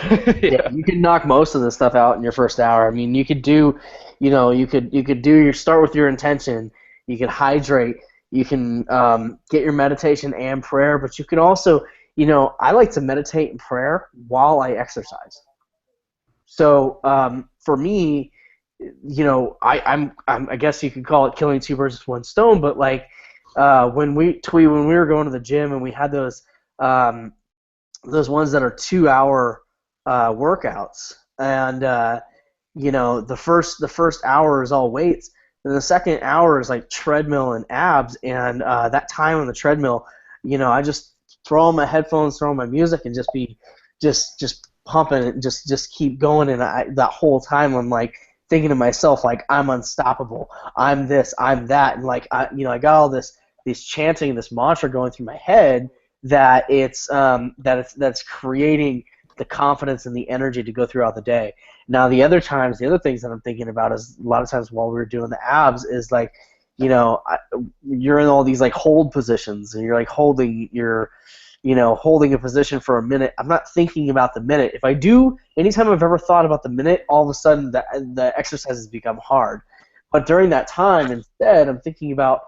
Yeah, you can knock most of the stuff out in your first hour. I mean, you could do, you could do your start with your intention. You could hydrate. You can get your meditation and prayer, but you can also, I like to meditate and prayer while I exercise. So for me, I guess you could call it killing two birds with one stone. But like when we were going to the gym and we had those ones that are 2-hour workouts, and the first hour is all weights. And the second hour is like treadmill and abs, and that time on the treadmill, I just throw on my headphones, throw on my music, and just be pumping it, just keep going. And that whole time I'm like thinking to myself, like, I'm unstoppable, I'm this, I'm that, and like I got all this chanting, this mantra going through my head that that's creating the confidence and the energy to go throughout the day. Now the other things that I'm thinking about is a lot of times while we were doing the abs is like, you're in all these like hold positions and you're like holding a position for a minute. I'm not thinking about the minute. If I do, anytime I've ever thought about the minute, all of a sudden the exercises become hard. But during that time, instead, I'm thinking about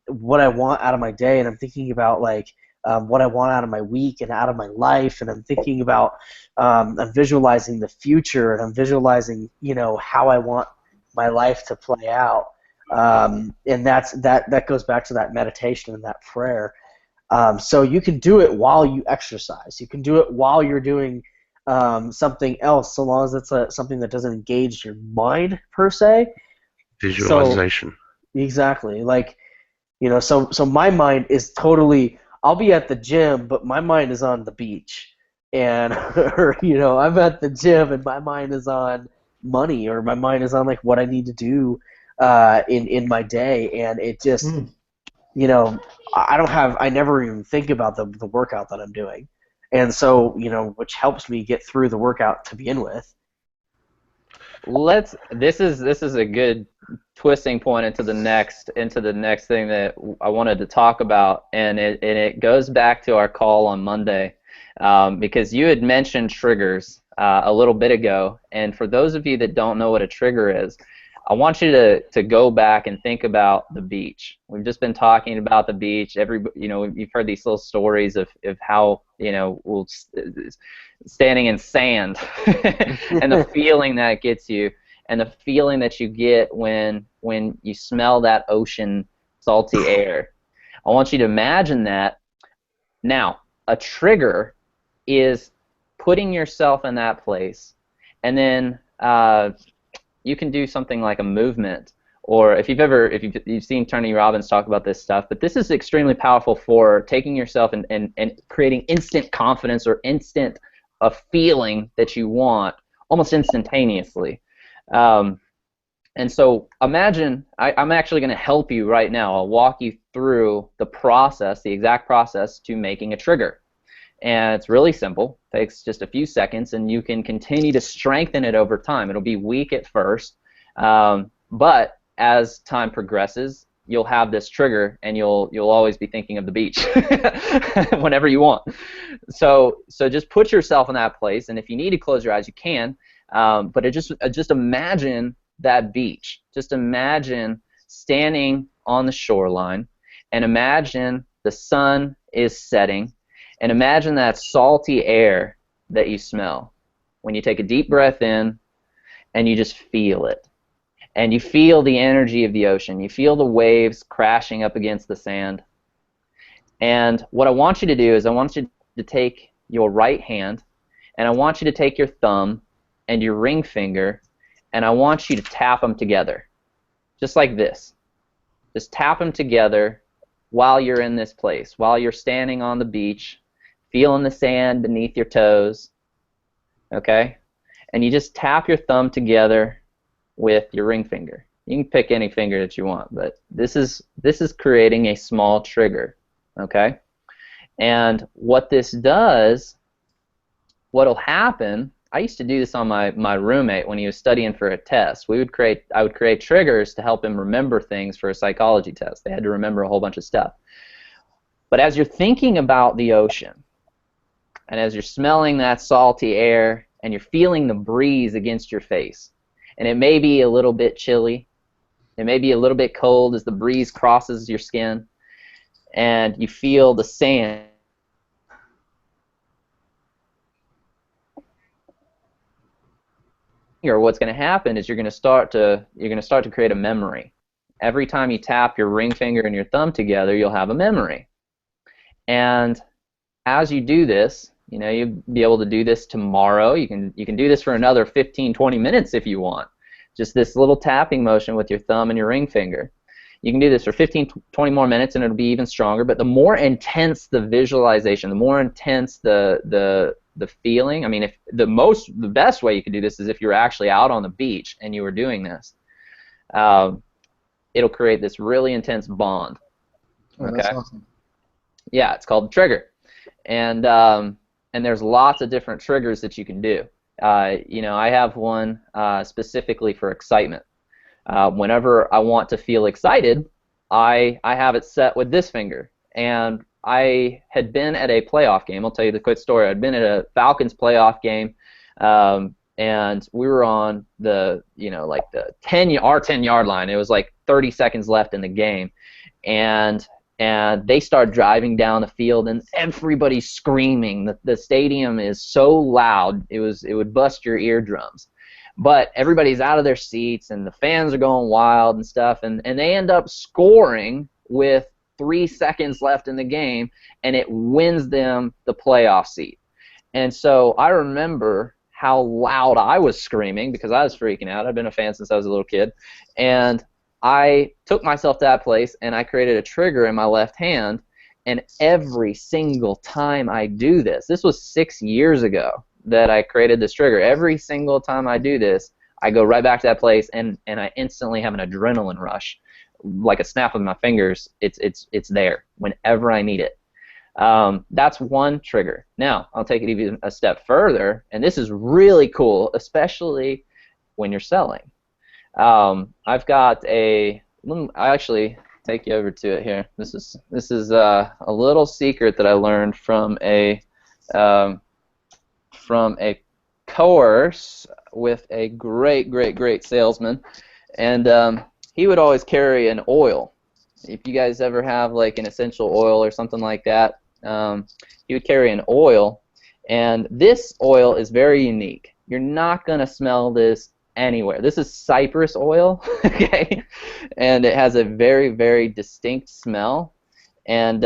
what I want out of my day, and I'm thinking about like what I want out of my week and out of my life, and I'm thinking about I'm visualizing the future, and I'm visualizing how I want my life to play out, and that goes back to that meditation and that prayer. So you can do it while you exercise. You can do it while you're doing something else, so long as it's something that doesn't engage your mind per se. Visualization. So, exactly. Like, so my mind is totally. I'll be at the gym, but my mind is on the beach, and I'm at the gym and my mind is on money, or my mind is on like what I need to do in my day, and it just. I never even think about the workout that I'm doing, and so which helps me get through the workout to begin with. This is a good twisting point into the next thing that I wanted to talk about, and it goes back to our call on Monday, because you had mentioned triggers a little bit ago, and for those of you that don't know what a trigger is, I want you to go back and think about the beach. We've just been talking about the beach. You've heard these little stories of how standing in sand and the feeling that gets you, and the feeling that you get when you smell that ocean salty air. I want you to imagine that. Now, a trigger is putting yourself in that place And then you can do something like a movement, or if you've seen Tony Robbins talk about this stuff, but this is extremely powerful for taking yourself and creating instant confidence or instant a feeling that you want almost instantaneously. And so imagine, I'm actually going to help you right now. I'll walk you through the process, the exact process to making a trigger. And it's really simple. It takes just a few seconds, and you can continue to strengthen it over time. It'll be weak at first, but as time progresses, you'll have this trigger, and you'll always be thinking of the beach whenever you want. So just put yourself in that place, and if you need to close your eyes, you can. But just imagine that beach. Just imagine standing on the shoreline, and imagine the sun is setting. And imagine that salty air that you smell when you take a deep breath in and you just feel it. And you feel the energy of the ocean. You feel the waves crashing up against the sand. And what I want you to do is I want you to take your right hand, and I want you to take your thumb and your ring finger, and I want you to tap them together. Just like this. Just tap them together while you're in this place, while you're standing on the beach, feeling the sand beneath your toes, okay? And you just tap your thumb together with your ring finger. You can pick any finger that you want, but this is creating a small trigger, okay? And what this does, what'll happen, I used to do this on my roommate when he was studying for a test. I would create triggers to help him remember things for a psychology test. They had to remember a whole bunch of stuff. But as you're thinking about the ocean, and as you're smelling that salty air, and you're feeling the breeze against your face, and it may be a little bit chilly, it may be a little bit cold as the breeze crosses your skin, and you feel the sand or what's going to happen is you're going to start to create a memory. Every time you tap your ring finger and your thumb together, you'll have a memory. And as you do this, you'll be able to do this tomorrow. You can do this for another 15-20 minutes if you want. Just this little tapping motion with your thumb and your ring finger. You can do this for 15-20 more minutes, and it'll be even stronger. But the more intense the visualization, the more intense the feeling. I mean, the best way you could do this is if you're actually out on the beach and you were doing this. It'll create this really intense bond. Oh, that's awesome. Yeah, it's called the trigger, and there's lots of different triggers that you can do. I have one specifically for excitement. Whenever I want to feel excited, I have it set with this finger. And I had been at a playoff game. I'll tell you the quick story. I'd been at a Falcons playoff game, and we were on the the 10-yard line. It was like 30 seconds left in the game, and they start driving down the field, and everybody's screaming. The stadium is so loud, it would bust your eardrums. But everybody's out of their seats, and the fans are going wild and stuff, and they end up scoring with 3 seconds left in the game, and it wins them the playoff seat. And so I remember how loud I was screaming because I was freaking out. I've been a fan since I was a little kid. And I took myself to that place, and I created a trigger in my left hand, and every single time I do this was 6 years ago that I created this trigger. Every single time I do this, I go right back to that place, and I instantly have an adrenaline rush. Like a snap of my fingers, it's there whenever I need it. That's one trigger. Now, I'll take it even a step further, and this is really cool, especially when you're selling. I've got I actually take you over to it here. This is a little secret that I learned from a course with a great salesman, and he would always carry an oil. If you guys ever have like an essential oil or something like that, he would carry an oil, and this oil is very unique. You're not going to smell this anywhere. This is cypress oil, okay, and it has a very distinct smell. And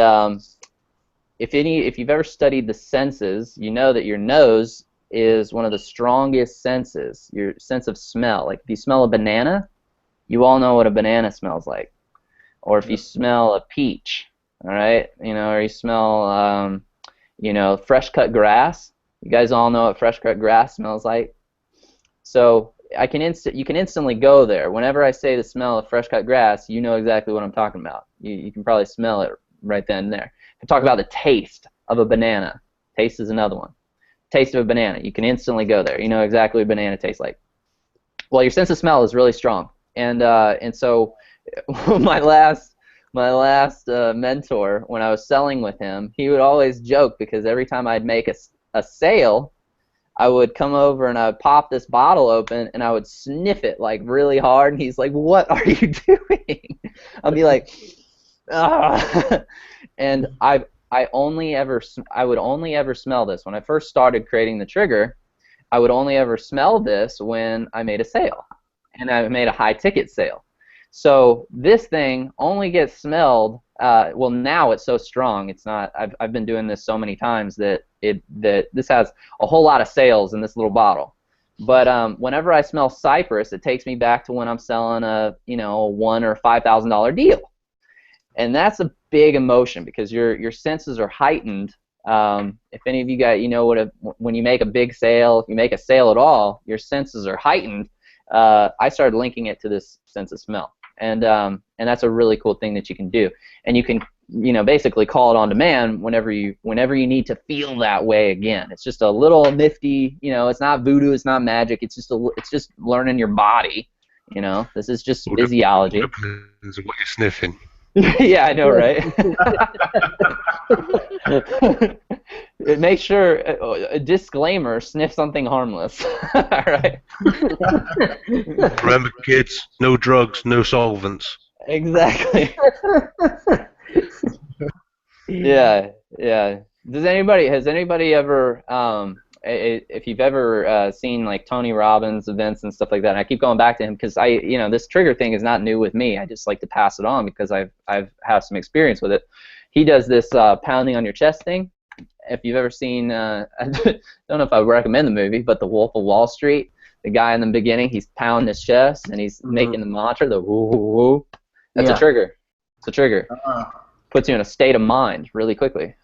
if you've ever studied the senses, you know that your nose is one of the strongest senses, your sense of smell. Like if you smell a banana, you all know what a banana smells like. Or if you smell a peach, all right, or you smell, fresh cut grass. You guys all know what fresh cut grass smells like. So you can instantly go there. Whenever I say the smell of fresh cut grass, you know exactly what I'm talking about. You can probably smell it right then and there. If I talk about the taste of a banana, taste is another one. Taste of a banana, you can instantly go there. You know exactly what banana tastes like. Well, your sense of smell is really strong, and so my last mentor, when I was selling with him, he would always joke because every time I'd make a sale, I would come over and I would pop this bottle open and I would sniff it like really hard, and he's like, "What are you doing?" I'd be like, "Ah," and I would only ever smell this when I first started creating the trigger. I would only ever smell this when I made a sale, and I made a high ticket sale. So this thing only gets smelled. Well, now it's so strong. It's not. I've been doing this so many times that this has a whole lot of sales in this little bottle. But whenever I smell cypress, it takes me back to when I'm selling a $1,000 or $5,000 deal, and that's a big emotion because your senses are heightened. If any of you guys, when you make a big sale, if you make a sale at all, your senses are heightened. I started linking it to this sense of smell, and that's a really cool thing that you can do, and you can basically call it on demand whenever you need to feel that way again. It's just a little nifty, it's not voodoo, it's not magic, it's just learning your body. This is just physiology. Depends on what you're sniffing. Yeah, I know, right? Make sure, a disclaimer, sniff something harmless. All right? Remember, kids, no drugs, no solvents. Exactly. Yeah. Has anybody ever, if you've ever seen like Tony Robbins events and stuff like that, and I keep going back to him because this trigger thing is not new with me. I just like to pass it on because I've had some experience with it. He does this pounding on your chest thing. If you've ever seen, I don't know if I would recommend the movie, but The Wolf of Wall Street, the guy in the beginning, he's pounding his chest and he's making the mantra, the woo woo woo. That's a trigger. It's a trigger. Puts you in a state of mind really quickly.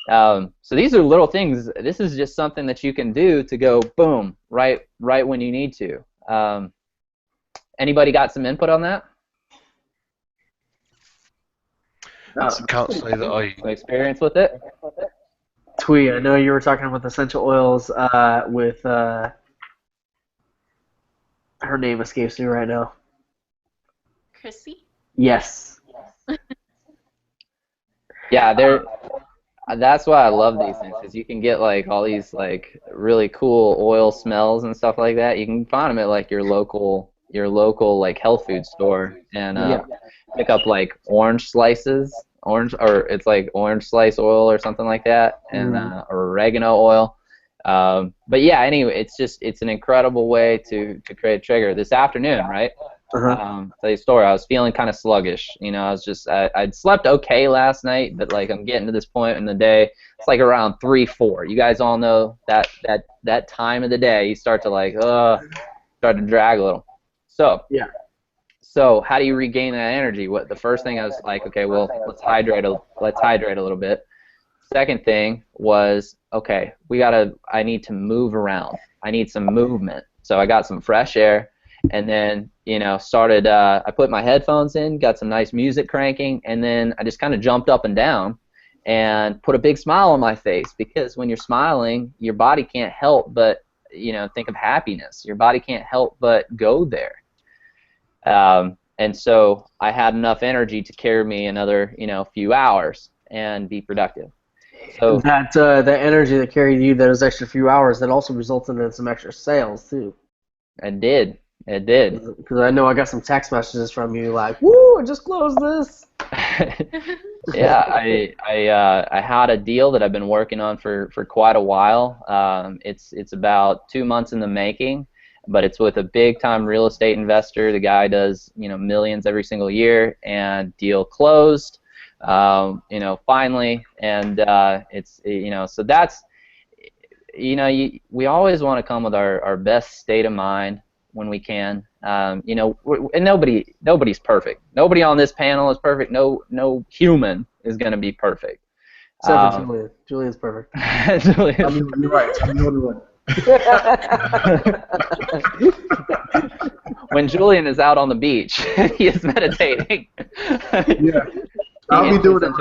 So these are little things. This is just something that you can do to go boom right when you need to. Anybody got some input on that? I can't say that I experience with it. Twee, I know you were talking with essential oils with her name escapes me right now. Chrissy? Yes. Yeah, that's why I love these things, because you can get like all these like really cool oil smells and stuff like that. You can find them at like your local like health food store and pick up like orange slices, or it's like orange slice oil or something like that, and or oregano oil. But yeah, anyway, it's an incredible way to create a trigger. This afternoon, right? Tell you a story. I was feeling kind of sluggish. I'd slept okay last night, but like I'm getting to this point in the day. It's like around 3-4. You guys all know that time of the day. You start to like start to drag a little. So So how do you regain that energy? The first thing I was like, okay, well let's hydrate a little bit. Second thing was, okay, I need to move around. I need some movement. So I got some fresh air. And then, started, I put my headphones in, got some nice music cranking, and then I just kind of jumped up and down and put a big smile on my face, because when you're smiling, your body can't help but, think of happiness. Your body can't help but go there. And so I had enough energy to carry me another, few hours and be productive. So that energy that carried you those extra few hours, that also resulted in some extra sales, too. It did. Because I know I got some text messages from you like, "Woo! I just closed this." Yeah, I had a deal that I've been working on for quite a while. It's about 2 months in the making, but it's with a big time real estate investor. The guy does millions every single year, and deal closed. Finally, and it's so we always want to come with our best state of mind when we can. And nobody's perfect. Nobody on this panel is perfect. No human is going to be perfect. Except for Julian. Julian's perfect. I mean, you're right. I'm the only one. When Julian is out on the beach, he is meditating. Yeah, I'll be doing it.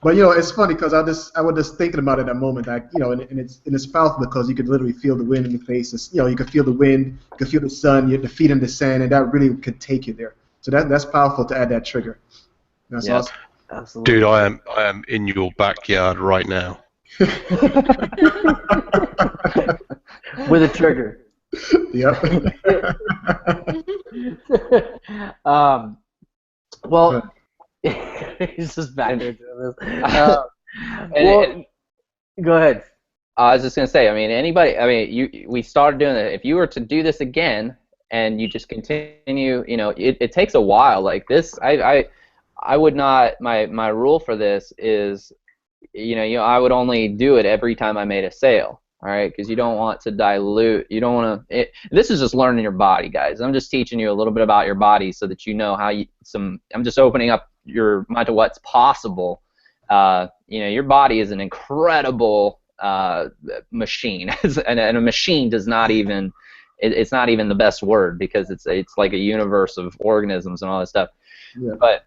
But it's funny because I was just thinking about it at that moment. And it's powerful because you could literally feel the wind in your face. You could feel the wind, you could feel the sun, the feet in the sand, and that really could take you there. So that's powerful to add that trigger. That's awesome. Absolutely. Dude, I am in your backyard right now. With a trigger. Yep. Well, he's just back there doing this. Go ahead. I was just gonna say, we started doing it. If you were to do this again and you just continue, it takes a while. Like this, I would not. My rule for this is, I would only do it every time I made a sale. All right, because you don't want to dilute. You don't want to. This is just learning your body, guys. I'm just teaching you a little bit about your body so that you know how I'm just opening up your mind to what's possible. Your body is an incredible machine, and a machine does not even. It's not even the best word because it's like a universe of organisms and all that stuff. Yeah. But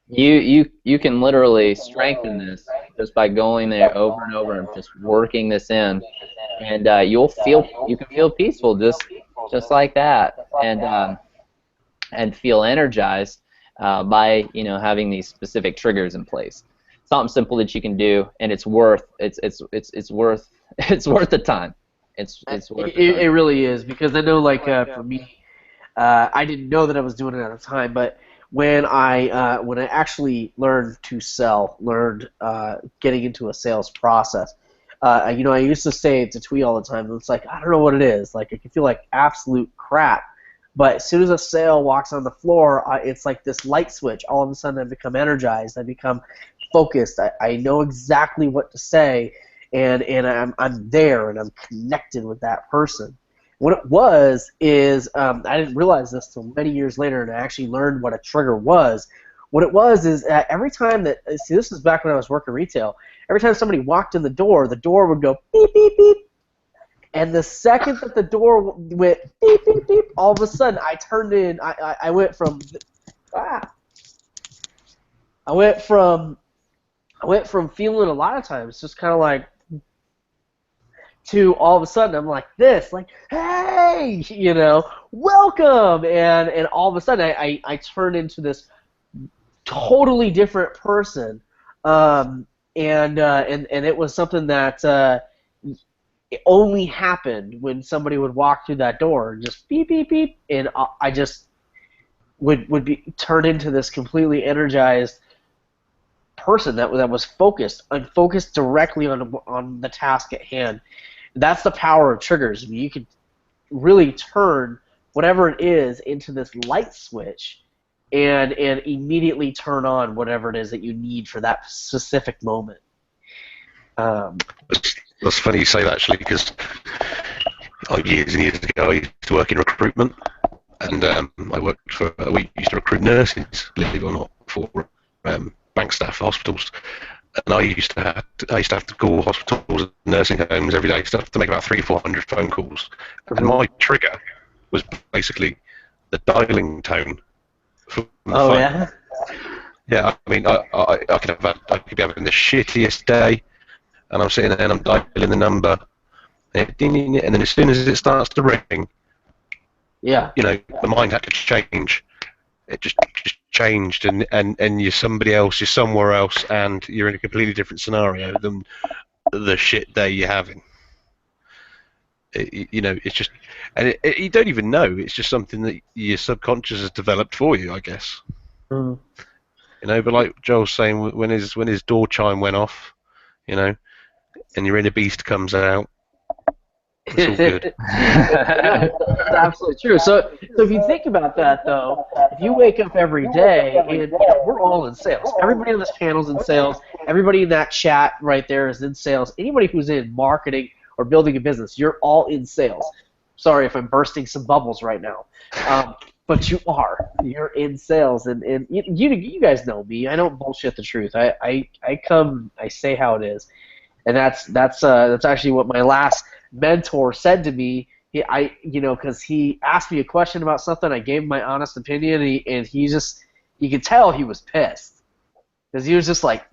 you can literally strengthen this just by going there over and over and just working this in, and you can feel peaceful just like that, and feel energized by having these specific triggers in place. Something simple that you can do, and it's worth worth the time. It's worth the time. It really is, because I know, for me, I didn't know that I was doing it at the time, but when I actually learned to sell, getting into a sales process, I used to say it to Twee all the time. It's like, I don't know what it is. Like, I can feel like absolute crap. But as soon as a sale walks on the floor, it's like this light switch. All of a sudden, I become energized. I become focused. I know exactly what to say, and I'm there, and I'm connected with that person. What it was is, I didn't realize this until many years later, and I actually learned what a trigger was. What it was is every time that, this is back when I was working retail, every time somebody walked in the door would go beep, beep, beep. And the second that the door went beep, beep, beep, all of a sudden I turned in, I went from feeling a lot of times just kind of like, to all of a sudden I'm like this, like, hey, welcome, and all of a sudden I turned into this totally different person, and it was something that it only happened when somebody would walk through that door and just beep beep beep, and I just would be turned into this completely energized person that was focused directly on the task at hand. That's the power of triggers. You could really turn whatever it is into this light switch and immediately turn on whatever it is that you need for that specific moment. That's funny you say that, actually, because years and years ago I used to work in recruitment, and I used to recruit nurses, believe it or not, for bank staff for hospitals. And I used to have to call hospitals and nursing homes every day, to make about 300 or 400 phone calls. And my trigger was basically the dialing tone from the phone. Yeah? Yeah, I mean, I could be having the shittiest day, and I'm sitting there and I'm dialing the number, and then as soon as it starts to ring, the mind had to change. It just changed, and you're somebody else, you're somewhere else, and you're in a completely different scenario than the shit day you're having. It's just, and you don't even know. It's just something that your subconscious has developed for you, I guess. Mm. But like Joel's saying, when his door chime went off, and your inner beast comes out, It's all good. Yeah, that's absolutely true. So if you think about that, though, if you wake up every day, and we're all in sales. Everybody on this panel is in sales. Everybody in that chat right there is in sales. Anybody who's in marketing or building a business, you're all in sales. Sorry if I'm bursting some bubbles right now. But you are. You're in sales, and you guys know me. I don't bullshit the truth. I say how it is, and that's actually what my last mentor said to me. Because he asked me a question about something, I gave him my honest opinion, and you could tell he was pissed, because he was just like.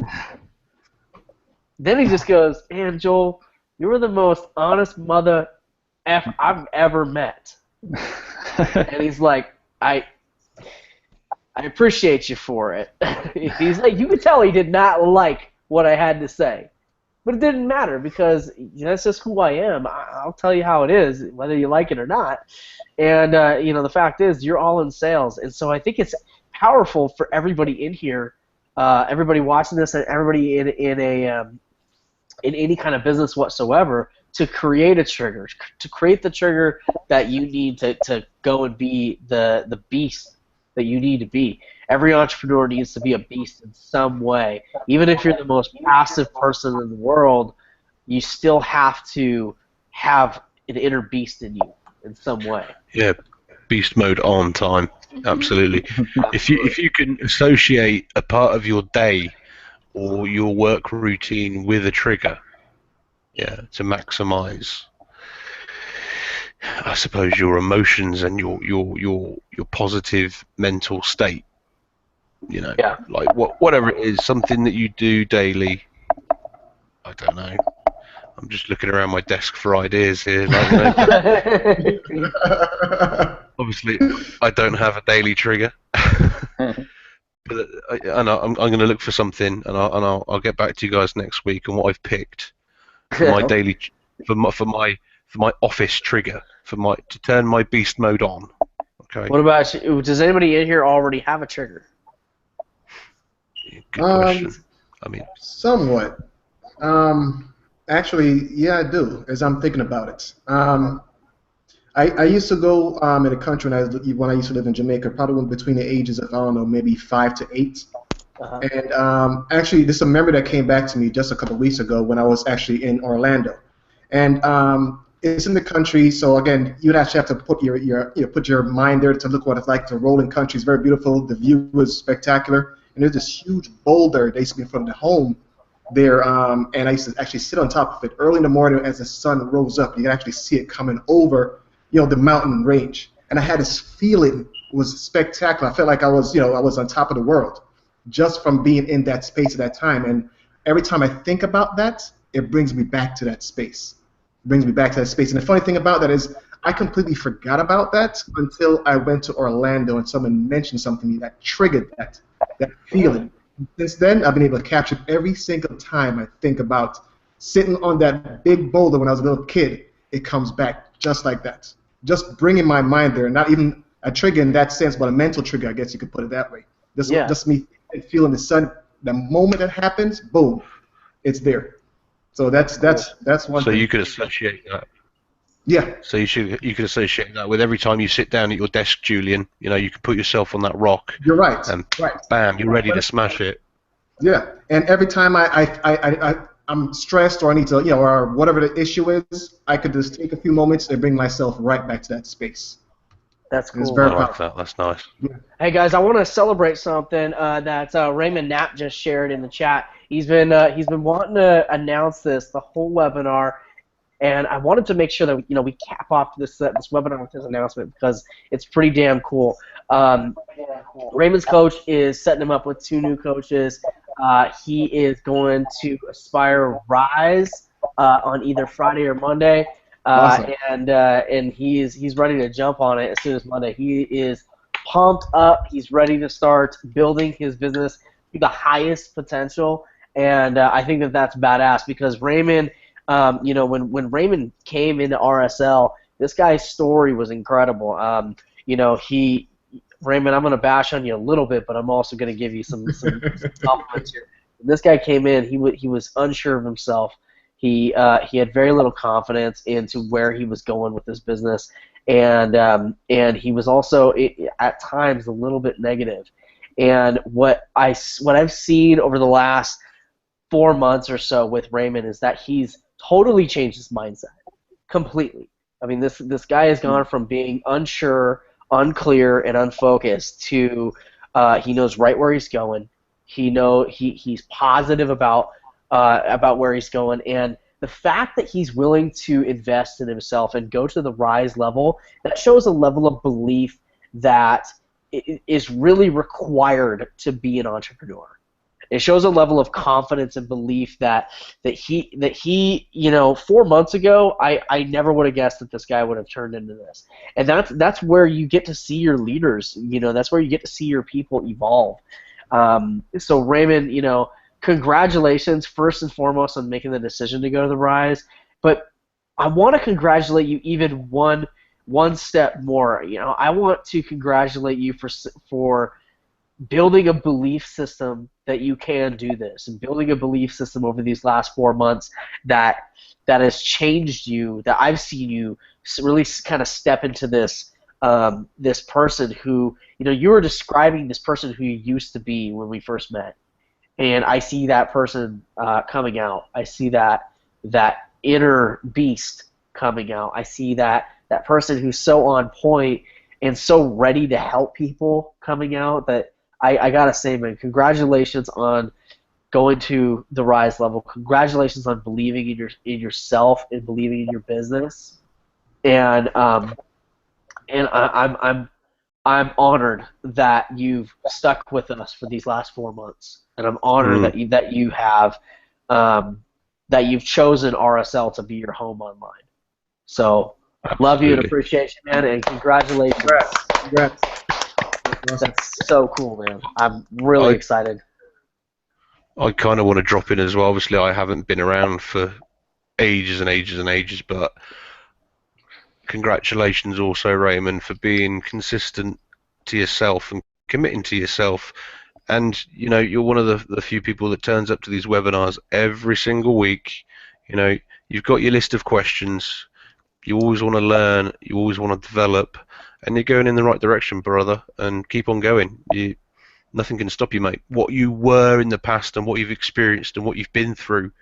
Then he just goes, "And Joel, you were the most honest mother I've ever met," and he's like. I appreciate you for it. He's like, you could tell he did not like what I had to say, but it didn't matter because that's just who I am. I'll tell you how it is, whether you like it or not. And the fact is, you're all in sales, and so I think it's powerful for everybody in here, everybody watching this, and everybody in any kind of business whatsoever, to create a trigger, to create the trigger that you need to go and be the beast that you need to be. Every entrepreneur needs to be a beast in some way. Even if you're the most passive person in the world, you still have to have an inner beast in you in some way. Yeah, beast mode on time. Absolutely. If you can associate a part of your day or your work routine with a trigger, to maximize, I suppose, your emotions and your positive mental state. Like whatever it is, something that you do daily. I don't know. I'm just looking around my desk for ideas here. Obviously, I don't have a daily trigger. But I know I'm going to look for something, and I'll get back to you guys next week on what I've picked. For my daily, for my office trigger, to turn my beast mode on. Okay. What about you? Does anybody in here already have a trigger? Good question. Somewhat. Actually, yeah, I do. As I'm thinking about it, I used to go in the country when I used to live in Jamaica, probably between the ages of maybe 5 to 8. Uh-huh. And actually, this is a memory that came back to me just a couple of weeks ago when I was actually in Orlando. And it's in the country, so again, you'd actually have to put your mind there to look what it's like to roll in country. It's very beautiful. The view was spectacular. And there's this huge boulder that used to be in front of the home there, and I used to actually sit on top of it early in the morning as the sun rose up. You can actually see it coming over, the mountain range. And I had this feeling, it was spectacular. I felt like I was on top of the world, just from being in that space at that time. And every time I think about that, it brings me back to that space. And the funny thing about that is I completely forgot about that until I went to Orlando and someone mentioned something to me that triggered that feeling. Since then, I've been able to capture it every single time I think about sitting on that big boulder when I was a little kid. It comes back just like that. Just bringing my mind there, not even a trigger in that sense, but a mental trigger, I guess you could put it that way. Just me feeling the sun. The moment it happens, boom, it's there. So that's one. So thing. you could associate that. Yeah. So you could associate that with every time you sit down at your desk, Julian. You can put yourself on that rock. You're right. And bam, you're ready to smash it. Yeah. And every time I'm stressed or I need to, or whatever the issue is, I could just take a few moments and bring myself right back to that space. That's cool. It's very I like that. That's nice. Yeah. Hey guys, I want to celebrate something that Raymond Knapp just shared in the chat. He's been wanting to announce this the whole webinar, and I wanted to make sure that we cap off this webinar with his announcement because it's pretty damn cool. Raymond's coach is setting him up with 2 new coaches. He is going to Aspire Rise on either Friday or Monday. Awesome. And he's ready to jump on it as soon as Monday. He is pumped up. He's ready to start building his business to the highest potential, and I think that's badass because Raymond, when Raymond came into RSL, this guy's story was incredible. Raymond, I'm going to bash on you a little bit, but I'm also going to give you some compliments here. When this guy came in, he was unsure of himself. He had very little confidence into where he was going with his business, and he was also at times a little bit negative. And what I've seen over the last 4 months or so with Raymond is that he's totally changed his mindset completely. I mean, this guy has gone from being unsure, unclear, and unfocused to he knows right where he's going. He's positive about where he's going, and the fact that he's willing to invest in himself and go to the Rise level, that shows a level of belief that is really required to be an entrepreneur. It shows a level of confidence and belief that he 4 months ago I never would have guessed that this guy would have turned into this. And that's where you get to see your leaders, that's where you get to see your people evolve. So Raymond, congratulations first and foremost on making the decision to go to the Rise, but I want to congratulate you even one step more. I want to congratulate you for building a belief system that you can do this, and building a belief system over these last 4 months that has changed you, that I've seen you really kind of step into this this person who, you were describing this person who you used to be when we first met. And I see that person coming out. I see that inner beast coming out. I see that person who's so on point and so ready to help people coming out that I gotta say, man, congratulations on going to the Rise level. Congratulations on believing in yourself and believing in your business. And I'm honored that you've stuck with us for these last 4 months, and I'm honored that you have that you've chosen RSL to be your home online. So, love you and appreciate you, man, and congratulations. Congrats. That's so cool, man. I'm really excited. I kind of want to drop in as well. Obviously, I haven't been around for ages and ages and ages, but congratulations also, Raymond, for being consistent to yourself and committing to yourself. And, you're one of the few people that turns up to these webinars every single week. You've got your list of questions. You always want to learn. You always want to develop. And you're going in the right direction, brother, and keep on going. Nothing can stop you, mate. What you were in the past and what you've experienced and what you've been through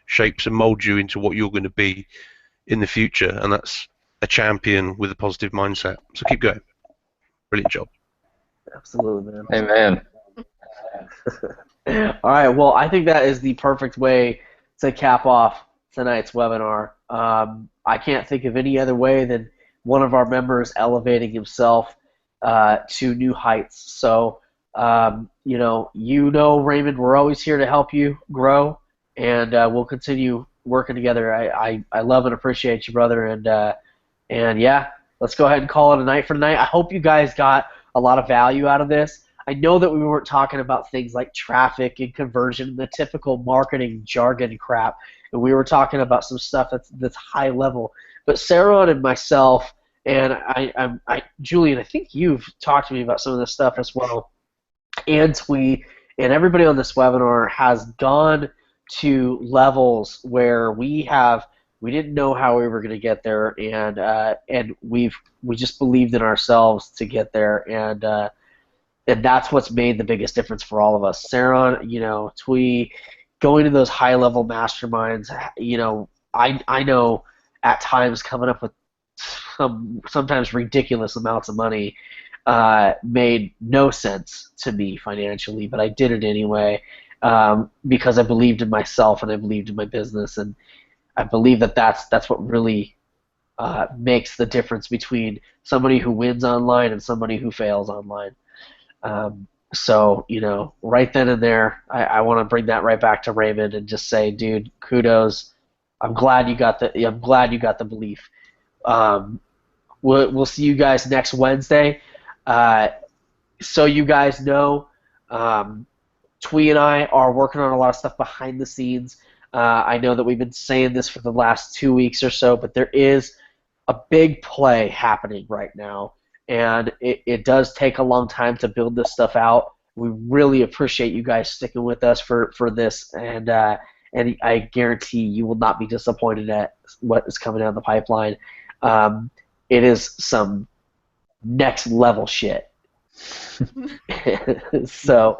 shapes and molds you into what you're going to be in the future, and that's a champion with a positive mindset. So keep going. Brilliant job. Absolutely, man. Amen. All right, well, I think that is the perfect way to cap off tonight's webinar. I can't think of any other way than one of our members elevating himself to new heights. So, Raymond, we're always here to help you grow, and we'll continue working together. I love and appreciate you, brother, and yeah, let's go ahead and call it a night for tonight. I hope you guys got a lot of value out of this. I know that we weren't talking about things like traffic and conversion, the typical marketing jargon crap, and we were talking about some stuff that's high level. But Sarah and myself, and Julian, I think you've talked to me about some of this stuff as well, and Twee, and everybody on this webinar has gone to levels where we didn't know how we were going to get there, and we just believed in ourselves to get there, and that's what's made the biggest difference for all of us. Sarah, Twee, going to those high-level masterminds, I know at times coming up with sometimes ridiculous amounts of money made no sense to me financially, but I did it anyway because I believed in myself and I believed in my business, and I believe that's what really makes the difference between somebody who wins online and somebody who fails online. So, right then and there, I want to bring that right back to Raymond and just say, dude, kudos. I'm glad you got the belief. We'll see you guys next Wednesday. So you guys know, Twee and I are working on a lot of stuff behind the scenes. I know that we've been saying this for the last 2 weeks or so, but there is a big play happening right now, and it does take a long time to build this stuff out. We really appreciate you guys sticking with us for this, and and I guarantee you will not be disappointed at what is coming down the pipeline. It is some next level shit. So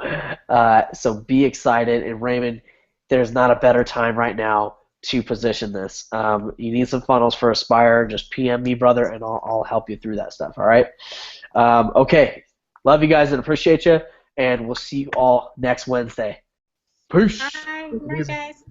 be excited, and Raymond, there's not a better time right now to position this. You need some funnels for Aspire, just PM me, brother, and I'll help you through that stuff, all right? Okay, love you guys and appreciate you, and we'll see you all next Wednesday. Peace. Bye. Bye, guys.